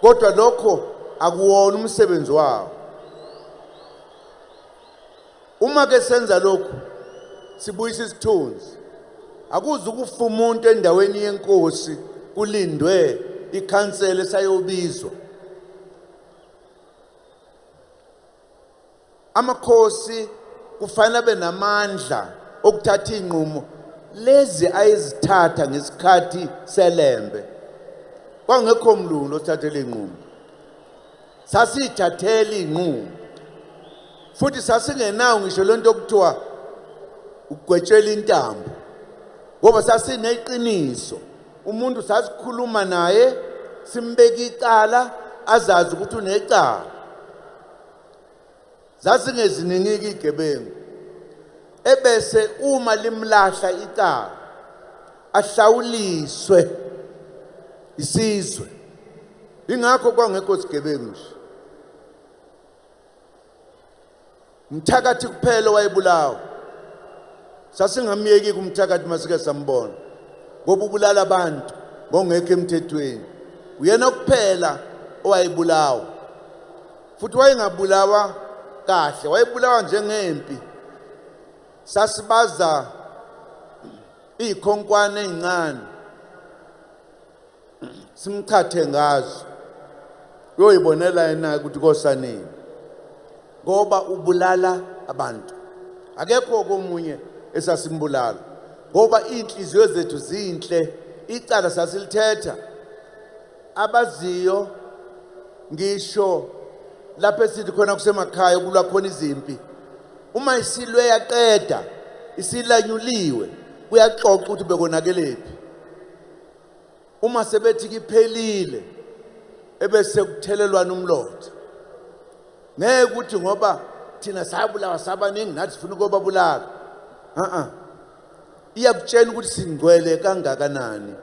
kodwa lokho akuwona umsebenzi wawo uma ke senza lokho sibuyisa isithunzi akuze ukufa umuntu endaweni yenkosi kulindwe ikhansela esayobizwa amakhosi kufanele benamandla okuthatha inqumo lezi ayizithatha ngesikhathi selembe kwangekho mlungu othathele inqumo sasithathela inqumo futhi sasingenawo ngisho lento okuthiwa ugwetshela intambo ngoba sasineqiniso umuntu sasikhuluma naye simbeka icala azazi ukuthi unecala zasingeziningi igebengu ebese uma limlahla icala ahlawuliswe isizwe ingakho kwangekho sigebengu umthakathi kuphela wayebulawa sasingamyeki kumthakathi masike sambona ngoba ubulala abantu ngongekho emthethweni uyena kuphela owayebulawa futhi wayengabulawa kahle wayebulawa njengempi sasibaza ikhonkwane ezincane simchathe ngazo uyoyibonela yena ukuthi kosanini ngoba ubulala abantu akekho komunye esasimbulala ngoba inhliziyo zethu zinhle icala sasilithetha abaziyo ngisho lapho esithi khona kusemakhaya kulwa khona izimpi uma isilwe yaqeda isilanyuliwe kuyaxoxa ukuthi bekonakelephi uma sebethi kiphelile ebese kuthelelwana umlotha ngeke ukuthi ngoba thina sabulawa sabaningi nathi sifuna ukubabulala iyakutshela ukuthi singcwele kangakanani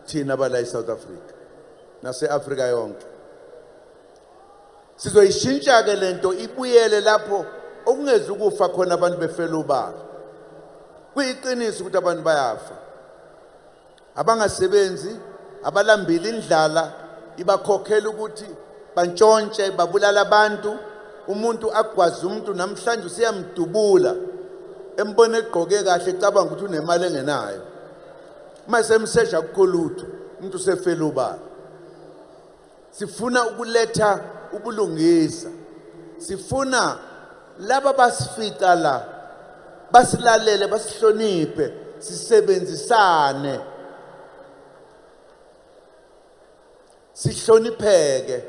thina bala eSouth Africa nase-Afrika yonke sizoyishintsha ke lento ibuyele lapho okungeze ukufa khona abantu befela ubaba kuyiqiniso ukuthi abantu bayafa abangasebenzi abalambile indlala ibakhokhela ukuthi bantshontshe babulala abantu umuntu agwaza umuntu namhlanje usiyamdubula embone egqoke kahle ecabanga ukuthi unemali engenayo mase emsesha kukhulutho umuntu usefela ubaba sifuna ukuletha ubulungisa sifuna laba basifica la basilalele basihloniphe sisebenzisane sihlonipheke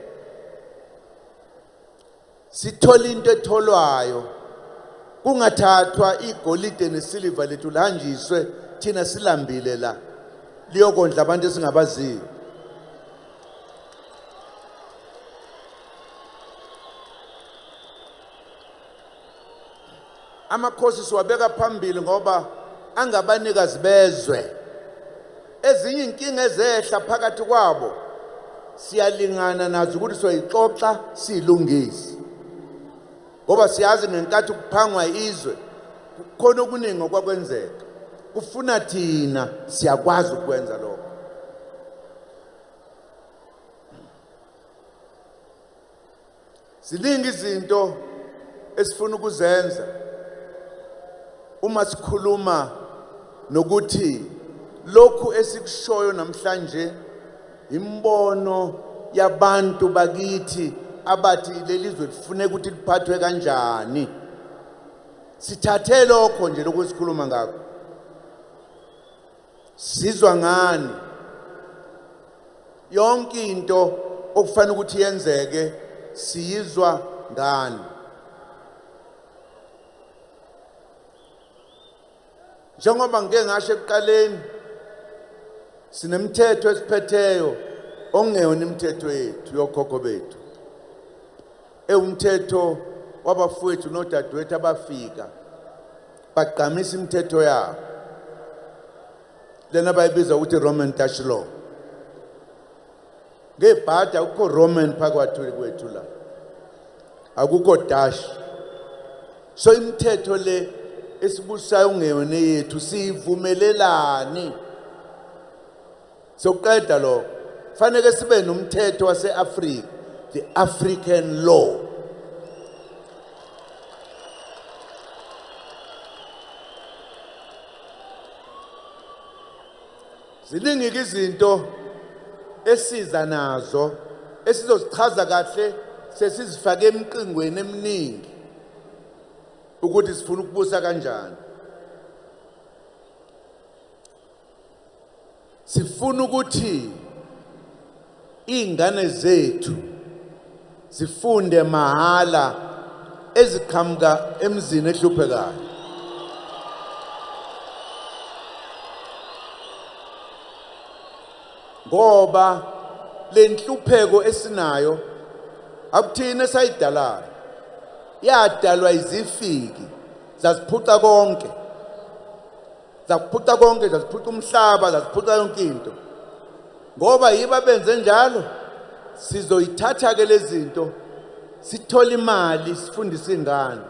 sithola into etholwayo kungathathwa igolide nesiliva lethu lihanjiswe thina silambile la liyokondla abantu esingabaziyo amakhosi siwabeka phambili ngoba angabanikazi bezwe ezinye inkinga ezehla phakathi kwabo siyalingana nazo ukuthi soyixoxa silungise ngoba siyazi ngenkathi kuphangwa izwe khona okuningi okwakwenzeka kufuna thina siyakwazi ukwenza lokho ziningi izinto esifuna ukuzenza uma sikhuluma nokuthi lokhu esikushoyo namhlanje imbono yabantu bakithi abathi lelizwe lifuneka ukuthi liphathwe kanjani sithathe lokho nje lokusikhuluma ngakho sizwa ngani yonke into okufanele ukuthi yenzeke siyizwa ngani njengoba ngeke ngasho ekuqaleni sinemthetho esiphetheyo ongeyona imithetho yethu yokhokho bethu, umthetho wabafowethu nodadewethu abafika bagqamisa imithetho yabo, lena bayibiza ukuthi Roman Dutch law. Ngebhadi akukho Roman phakathi kwethu la, akukho Dutch. So imithetho le esibusayo ungeyona yethu sivumelelani. Soqeda lo fanele sibe nomthetho wase-Afrika, the African law. Ziningi izinto esiza nazo esizozichaza kahle sesizifake emqingweni eminingi ukuthi sifuna ukubusa kanjani. Sifuna ukuthi ingane zethu zifunde mahala eziqhamuka emzini ehluphekayo. Ngoba lenhlupheko esinayo akuthina esayidalayo, yadalwa izifiki zaziphuca konke, zaziphuca umhlaba, zaziphuca yonke into. Ngoba yiba benze njalo, sizoyithatha ke lezi zinto sithola imali sifundise ingane,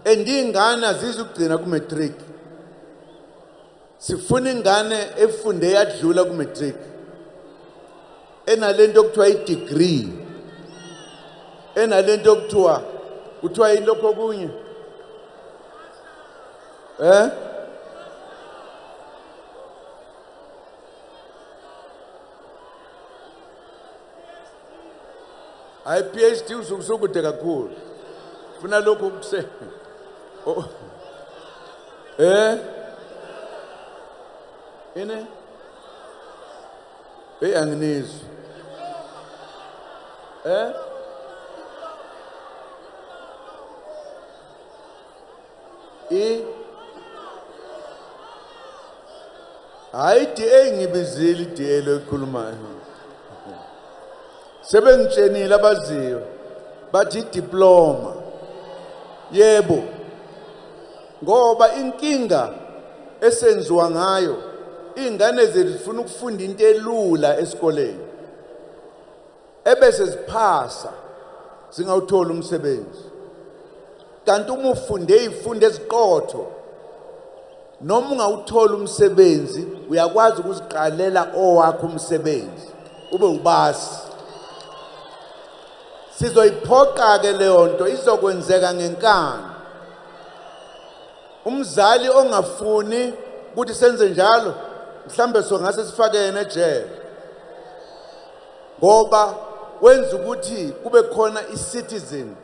ingane azizugcina ku matric. Sifuna ingane efunde yadlula ku matric, enalento okuthiwa i-degree, enalento kuthiwa ilokho kunye hayi PhD usukude kakhulu, funa lokho kuse ene anginizwa hayi DA ngibizile DA lo ekhulumayo, sebengitshenile abaziyo bathi diploma. Yebo, ngoba inkinga esenziwa ngayo ingane zethu zifuna ukufunda into elula esikoleni ebese ziphasa zingawuthola umsebenzi. Kanti uma ufunde izifundo eziqotho noma ungawuthola umsebenzi uyakwazi ukuziqalela owakho umsebenzi ube ubasi. Sizoyiphoqa ke leyo nto izokwenzeka ngenkani. Umzali ongafuni ukuthi senze njalo mhlambe songase sifakene ejele, ngoba wenza ukuthi kube khona i-citizen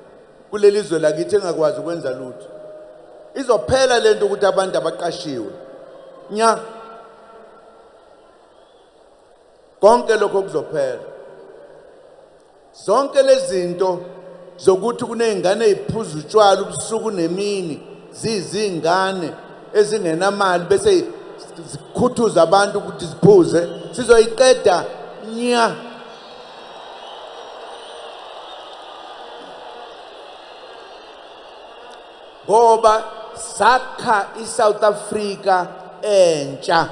kulelizwe lakithi engakwazi ukwenza lutho. Izophela lento ukuthi abantu abaqashiwe nya, konke lokho kuzophela. Zonke lezi zinto zokuthi kunezingane eziphuza utshwala ubusuku nemini zizingane ezingenamali bese zikhuthuza abantu ukuthi ziphuze, sizoyiqeda nya. Ngoba sakha iSouth Africa entsha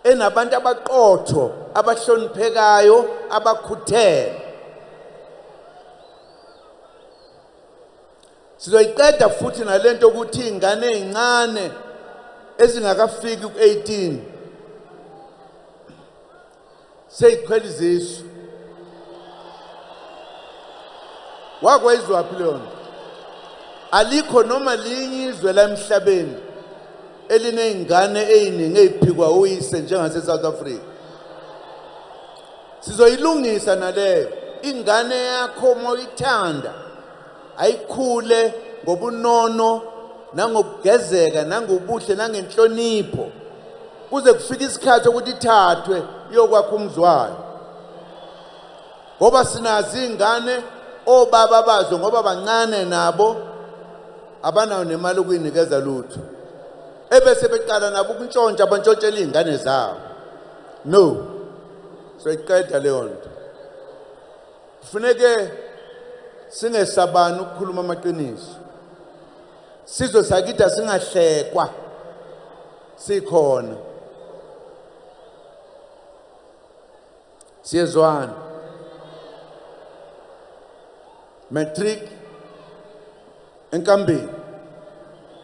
enabantu abaqotho, abahloniphekayo, abakhuthele. Sizoyiqeda futhi nalento ukuthi ingane ezincane ezingakafiki ku-18 seyiqhela izisu. Wakwezwa phi leyo nto? Alikho noma linye izwe la emhlabeni eliney'ngane ey'ningi ey'phikwa uyise njengase-South Africa. Sizoyilungisa naleyo. Ingane yakho moyithanda ayikhule ngobunono nangokugezeka nangobuhle nangenhlonipho kuze kufike isikhathi ukuthi ithathwe iyokwakha umzwayo. Ngoba sinazi ingane obaba bazo ngoba bancane nabo abanayo nemali ukuyinikeza lutho. ebese beqala nabo ukuntshontsha abantshontshela izingane zabo. No, so iqeda leyo nto. Kufuneke singesabani ukukhuluma amaqiniso. Sizwe sakithi singahlekwa sikhona. Siyezwana. Matric enkambeni.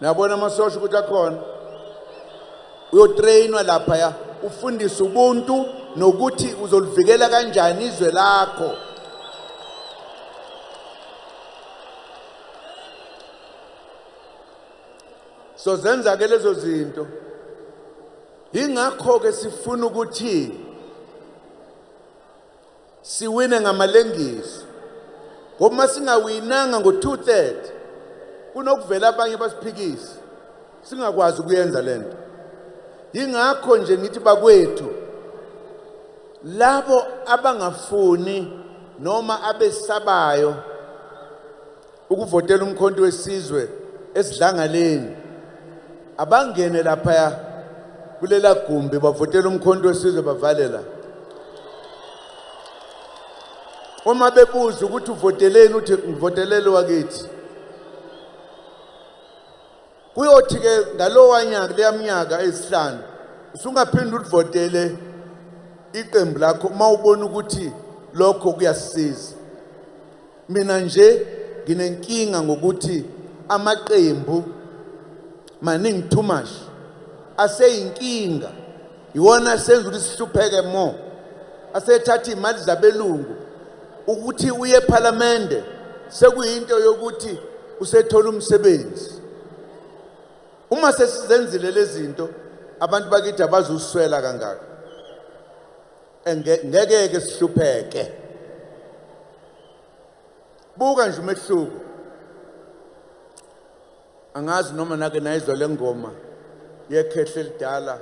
Nabona amasosha ukuthi akhona. Uyotrainwa lapha ya, ufundisa ubuntu nokuthi uzolivikela kanjani izwe lakho. So zenza ke lezo zinto. Ingakho ke sifuna ukuthi siwine ngamalengiso. Ngoba singawinanga ngo2/3 kunokuvela abanye basiphikisa. Singakwazi ukuyenza lento. Ingakho nje ngithi bakwethu labo abangafuni noma abesabayo ukuvotela umkhonto wesizwe esidlangaleni abangene lapha kulela gumbi bavotela umkhonto wesizwe bavalela. Uma bebuza ukuthi uvoteleni uthi ngivotelele wakithi. Kuyothi ke ngalowa nyaka leyaminyaka esihlanu usungaphinde uvotele iqembu lakho mawubona ukuthi lokho kuyasiza. Mina nje nginenkinga ngokuthi amaqembu maningi too much aseyinkinga iwona senza ukuthi sihlupheke mo asethatha imali zabelungu ukuthi uye eParliament sekuyinto yokuthi usethola umsebenzi. Uma sesizenzile lezi zinto abantu bakithi abazuswela kangaka ngeke ke sihlupheke. Buka nje umehluko. Angazi noma nake nayizwa lengoma yekhehle lidala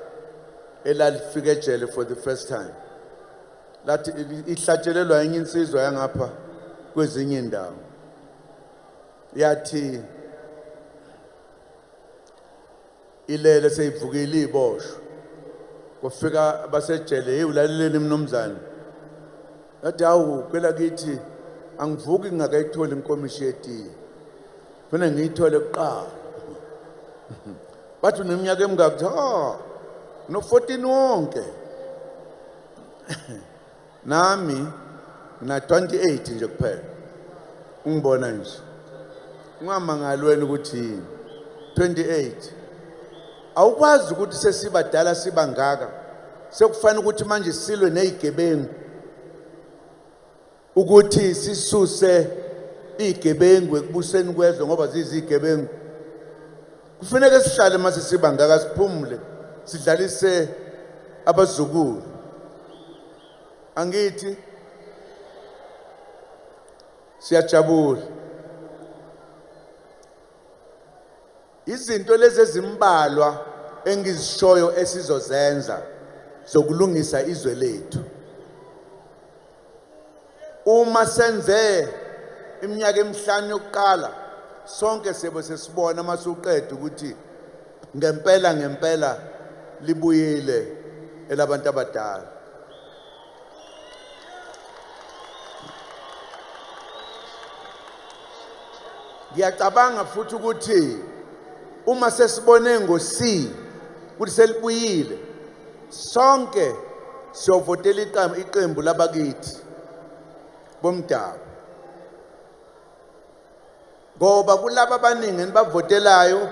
elalifika ejele for the first time. Lathi ihlatshelelwa enye insizwa yangapha kwezinye indawo. Yathi ilele seyivukile iboshwe. Kufika abasejele hey ulaleleni mnomzana. Yathi awu phela kithi angivuki ngakayithola inkomishi yetiye. Funa ngiyithole kuqala. Bathi neminyaka emingaki no 14 wonke. Nami na 28 nje kuphela. Ungibona nje. Ungamangalweni ukuthi yini 28. Awukwazi ukuthi sesibadala sibangaka. Sekufanele ukuthi manje silwe nezigebengu. Ukuthi sisuse izigebengu ekubuseni kwezwe ngoba zizigebengu. Kufanele sihlale mase sibangaka siphumule sidlalise abazukulu. Angithi siyajabula. Izinto lezi ezimbalwa engizishoyo esizozenza zokulungisa izwe lethu. Uma senze iminyaka emihlanu yokuqala sonke sebe sesibona masuqeda ukuthi ngempela libuyile elabantu abadala. Ngiyacabanga futhi ukuthi uma sesibone ngoC ukuthi selibuyile sonke siyovotela iqembu labakithi bomdabu. Ngoba kulabo abaningi enibavotelayo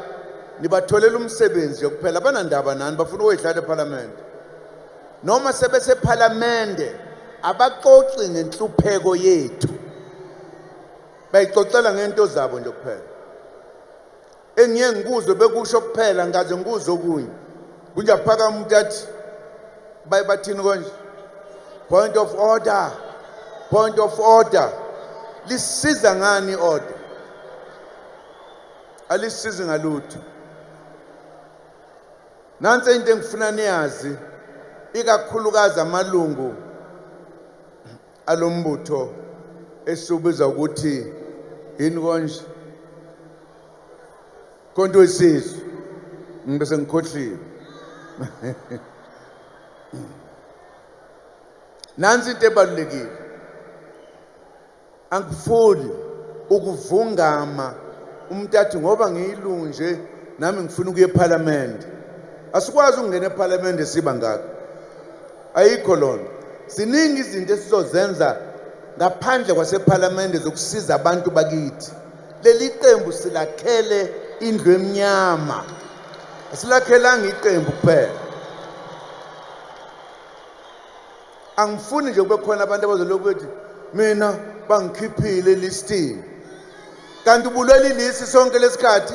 nibatholela umsebenzi yokuphela abanandaba nani bafuna ukuyidlala eParliament. Noma sebese eParliament abaxoxi ngenhlupheko yethu. Bayixoxela ngento zabo nje kuphela. Engiye ngikuzwe bekusho kuphela ngaze ngikuzwe okunye. Kunja phaka umuntu athi bayibathini konje. Point of order. Point of order. Lisiza ngani order? Alisizi ngalutho. Nansi into engifuna niyazi ikakhulukazi amalungu alombutho esubiza ukuthi yini konje konto wesizwe ngibese ngikhohliwe. Nansi into ebalulekile, angifuni ukuvungama umuntu athi ngoba ngiyilungu nje nami ngifuna ukuya eParliament. Asikwazi ukungena eParliament esiba ngakho, ayikho lona. Siningi izinto esizozenza ngaphandle kwaseParliament zokusiza abantu bakithi. Leli qembu silakhele indlu emnyama, asilakhelanga iqembu kuphela. Angifuni nje kube khona abantu abazoloku bethi mina bangikhiphile elistini, kanti ubulwela ilisi sonke lesikhathi.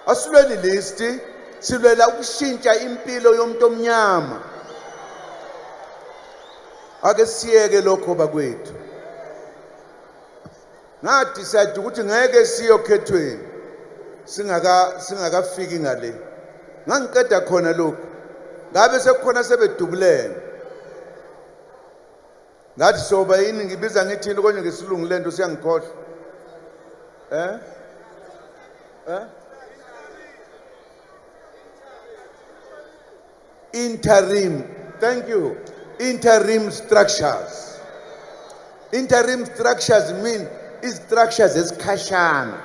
Asilweli listi, silwela ukushintsha impilo yomuntu omnyama. Ake siyeke lokho bakwethu. Ngathi sathi ukuthi ngeke siyokhethweni singakafiki ngale. Ngangiqeda khona lokho, ngabe sekukhona sebedubulene. Ngathi soba yini ngibiza ngithini konje ngesilungu lento siyangikhohlwa. Interim, thank you. Interim structures. Interim structures mean structures ezikhashana.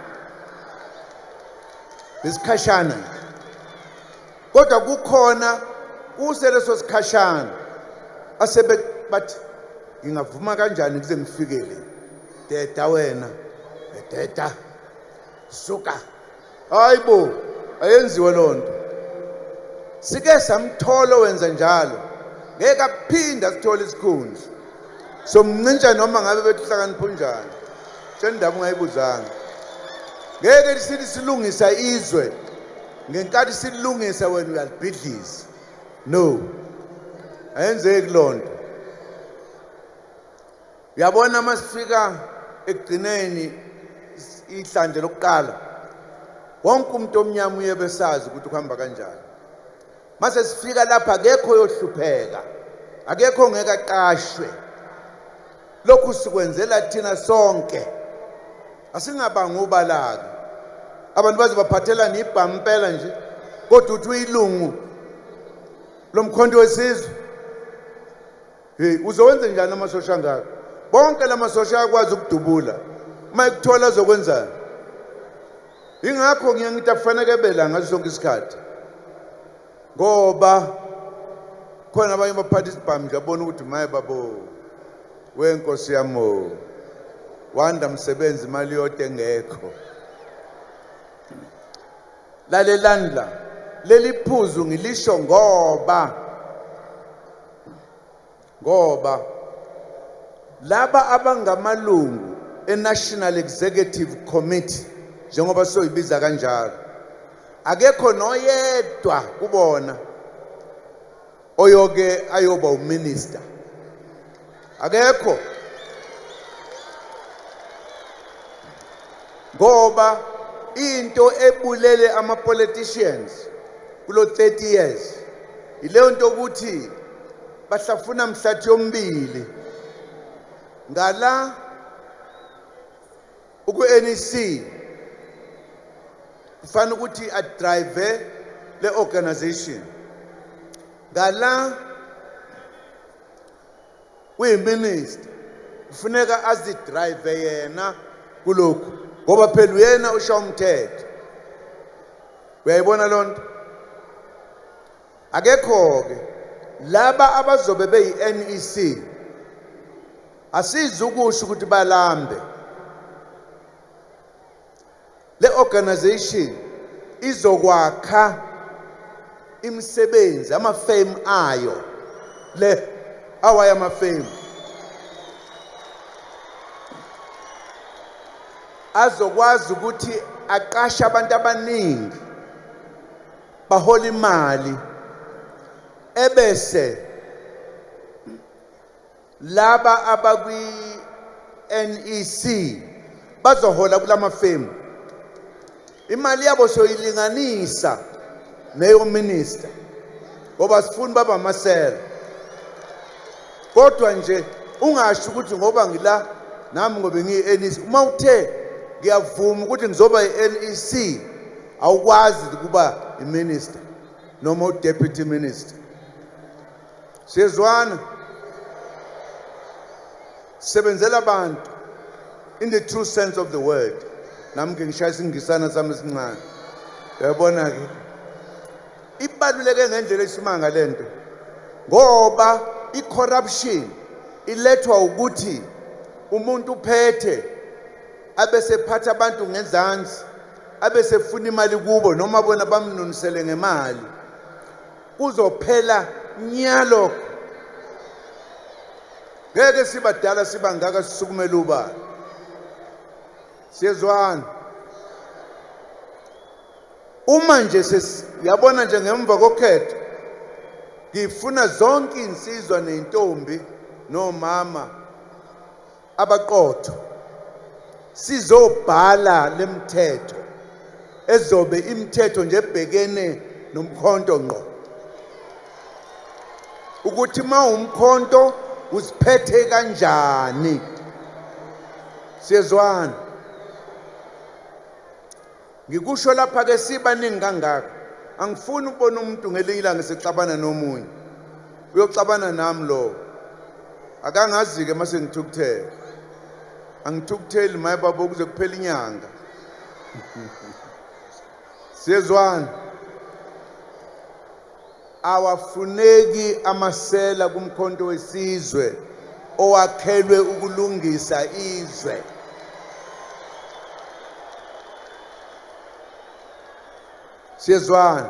Isikhashana. Kodwa kukhona kuseleso sikhashana asebe bathi ngingavuma kanjani kuze ngifikele. Deda wena, deda. Suka. Hayibo, ayenziwe lonto. Sike samtholo wenza njalo. Ngeke aphinda sithole isikhundla. Somncintsha noma ngabe bethuhlakanipho njani. Sendaba ungayibuzanga. Ngeke sithi silungisa izwe ngenkathi silungisa wena uyalibhidlisa. No. Ayenzeki lonto. Uyabona masifika ekugcineni ihlandle lokuqala. Wonke umuntu omnyama uyebesazi ukuthi kuhamba kanjani. Mase sifika lapha akekho yohlupheka. Akekho ngeke aqashwe. Lokhu sikwenzela thina sonke. Asingabanga ubalaka. Abantu baze baphathelana ibhampela nje kodwa uthi uyilungu lomkhonto wesizwe. Uzowenza njani amasosha ngakho? Bonke lamasosha akwazi ukudubula. Uma ekuthola azokwenzani? Ingakho ngiyangithi akufanele bela ngaso sonke isikhathi. Ngoba khona abanye baphatha isibhamu nje abona ukuthi maye babo wenkosi yamo wanda msebenzi imali yonke engekho. Lalelandla leli phuzu ngilisho ngoba laba abangamalungu eNational Executive Committee njengoba soyibiza kanjalo akekho noyedwa kubona oyoke ayoba uminister. Akekho. Ngoba into ebulele ama politicians kulo 30 years ileyo nto ukuthi bahlafuna mhlathi yombili ngala uku-NEC kufanele ukuthi adrive le organization ngala uyiminister kufuneka azidrive yena kulokhu ngoba phela uyena usha umthetho. Uyayibona lonto? Akekho ke laba abazobe beyi-NEC asizukusho ukuthi balambe. Le organization izokwakha imisebenzi amafame ayo le awaya amafame azokwazi ukuthi aqashe abantu abaningi bahola imali ebese laba abakwi NEC bazohola kulamafame imali yabo soyilinganisa neyo minister ngoba sifuna baba amasela. Kodwa nje ungasho ukuthi ngoba ngila nami ngobe ngiyi-NEC uma uthe ngiyavuma ukuthi ngizoba i-NEC awukwazi ukuba iminister noma deputy minister. Siyezwana, sebenzela abantu in the true sense of the word. Nami ke ngishaya isingisana sami esincane. Uyabona ke ibaluleke ngendlela esimanga lento ngoba i-corruption ilethwa ukuthi umuntu uphethe abesephatha abantu ngezansi abesefuna imali kubo noma bona bamnunisele ngemali kuzophela nyalo ngeke sibadala sibangaka sisukumela ubani. Siyezwana, uma nje yabona nje ngemva kokhetho ngifuna zonke insizwa nentombi nomama abaqotho sizobhala lemthetho ezobe imithetho nje ebhekene nomkhonto ngqo ukuthi umkhonto usiphethe kanjani. Siyezwana, ngikusho lapha ke sibaningi kangaka angifuni ukubona umuntu ngelinye ilanga sexabana nomunye uyoxabana nami lo akangazi ke mase ngithukuthela angithukutheli maye babo kuze kuphela inyanga. Siyezwana, awafuneki amasela kumkhonto wesizwe owakhelwe ukulungisa izwe. Siyezwana,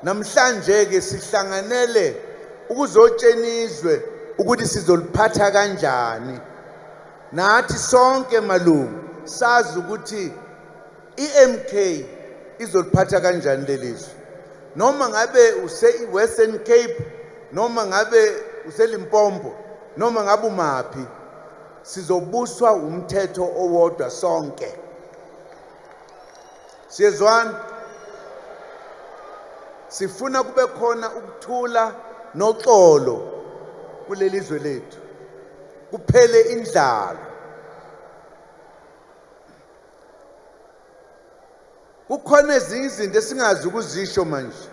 namhlanje ke sihlanganele ukuzotshena izwe ukuthi sizoliphatha kanjani. Nathi sonke malungu sazi ukuthi iMK izoliphatha kanjani lelizwe. Noma ngabe use-Western Cape, noma ngabe useLimpopo, noma ngabe umaphi, sizobuswa umthetho owodwa sonke. Siyezwana, sifuna kube khona ukuthula noxolo kulelizwe lethu, kuphele indlala. Kukhona ezinye izinto esingazi ukuzisho manje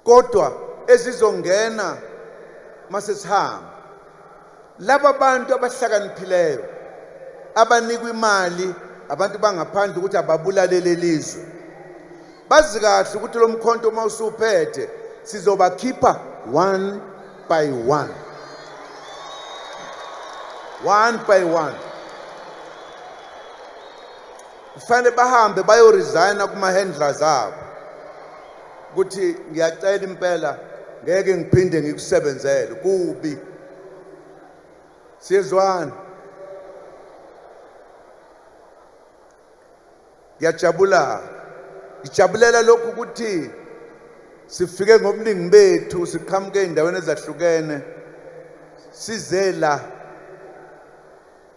kodwa ezizongena mase sihamba. Laba bantu abahlakaniphileyo abanikwa imali abantu bangaphandle ukuthi ababulale lelizwe bazi kahle ukuthi lo mkhonto mawusuphethe sizobakhipha one by one, one by one. Kufanele bahambe bayoresigna kuma-handlers abo ukuthi ngiyacela impela ngeke ngiphinde ngikusebenzele kubi. Siyezwana, ngijabulela lokhu ukuthi sifike ngobuningi bethu siqhamuke endaweni ezahlukene size la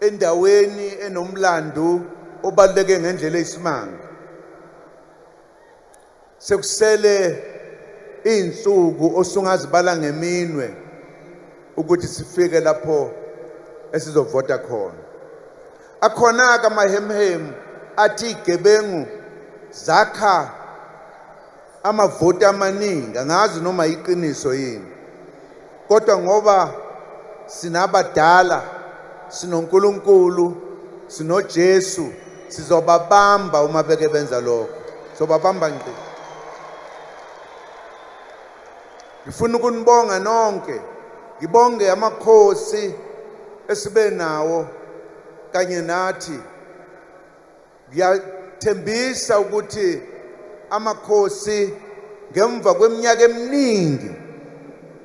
endaweni enomlando obaluleke ngendlela eyisimanga. Sekusele insuku osungazibala ngeminwe ukuthi sifike lapho esizovota khona. Akhona ka mahemhem athi igebengu zakha amavoti amaningi, angazi noma iqiniso yini, kodwa ngoba sinabadala, sinoNkulunkulu, sinoJesu, sizobabamba uma beke benza lokho. Sobabamba nje. Ngifuna ukunibonga nonke, ngibonge amakhosi esibe nawo kanye nathi. Ngiyathembisa ukuthi amakhosi ngemva kweminyaka eminingi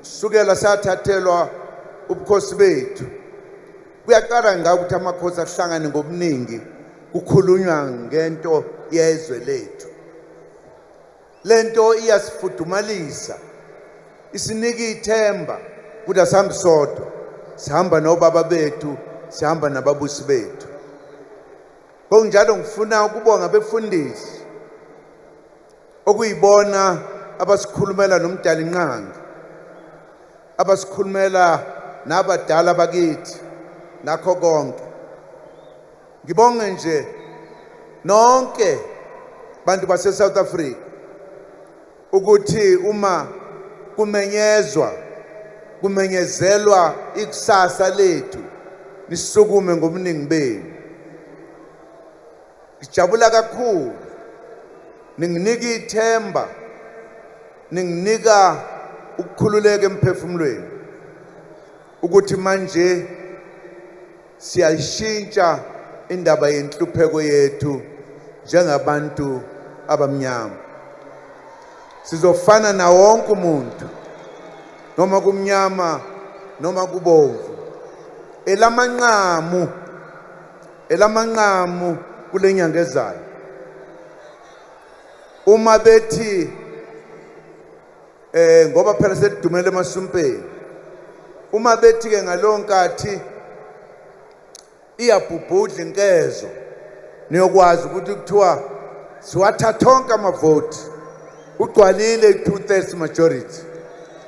sukela sathathelwa ubukhosi bethu kuyaqala ngawo ukuthi amakhosi ahlangane ngobuningi kukhulunywa ngento yezwe lethu. Lento iyasifudumalisa, isinika ithemba ukuthi asihambi sodwa, sihamba nobaba bethu, sihamba nababusi bethu. Ngokunjalo ngifuna ukubonga abefundisi okuyibona abasikhulumela nomdala inqanga, abasikhulumela nabadala bakithi nakho konke. Ngibonge nje nonke bantu base South Africa ukuthi uma kumenyezelwa ikusasa lethu nisukume ngobuningi benu. Ngijabula kakhulu ninginika ithemba, ninginika ukukhululeka emphefumulweni ukuthi manje siyashintsha indaba yenhlupheko yethu njengabantu abamnyama. Sizofana na wonke umuntu, noma kumnyama noma kubomvu. Elamanqamu kule nyanga ezayo. Uma bethi ngoba phela sedumele emasumpeni, uma bethi ke ngalonkathi iyabhubhudla inkezo, niyokwazi ukuthi kuthiwa siwathatha onke amavoti, ugcwalile 2/3 majority,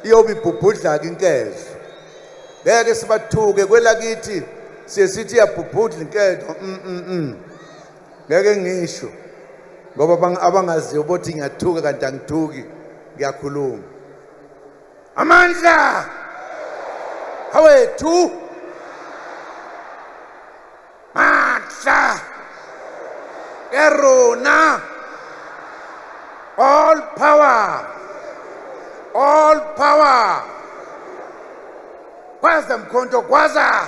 iyobe ibhubhudla ke inkezo. Ngeke sibathuke kwelakithi siyesithi iyabhubhudla inkezo. Ngeke ngisho ngoba abangaziyo bothi ngiyathuka kanti angithuki, ngiyakhuluma. Amandla awethu, Matla Erona, all power, kwaza mkhonto kwaza,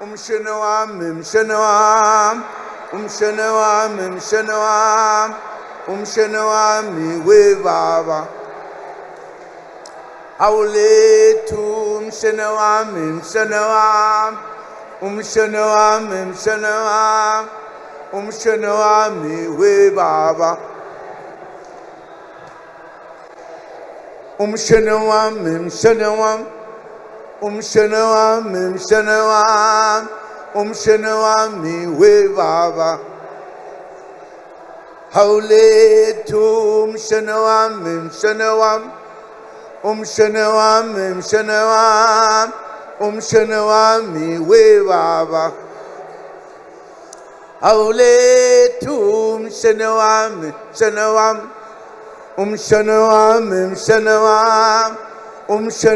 umshene wami we baba, awulethu umshene wami we baba, umshene wami we baba, awulethu umshene wami we baba, awulethu umshene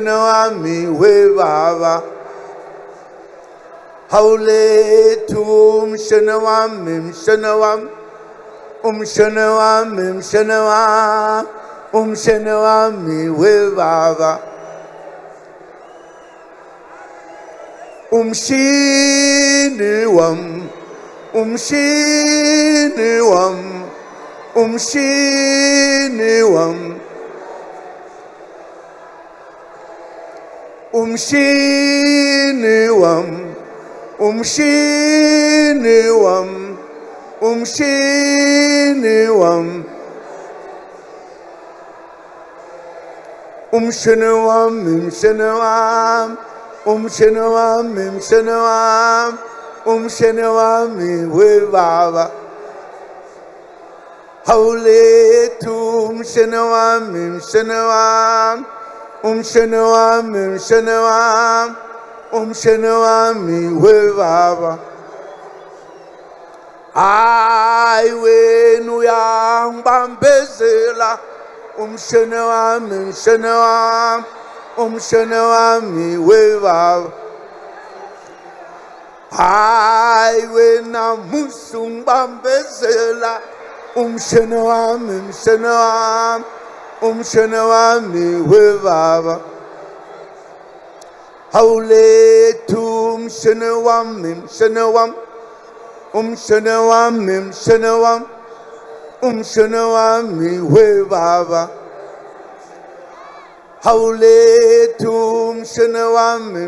wami we baba, awulethu umshene wami we baba, umshini wami umshene wami we baba, awulethu umshene wami we baba, hayi wena uyangibambezela, umshene wami we baba, hayi wena musungibambezela, umshene wami we baba, awulethu umshene wami we baba, awulethu umshene wami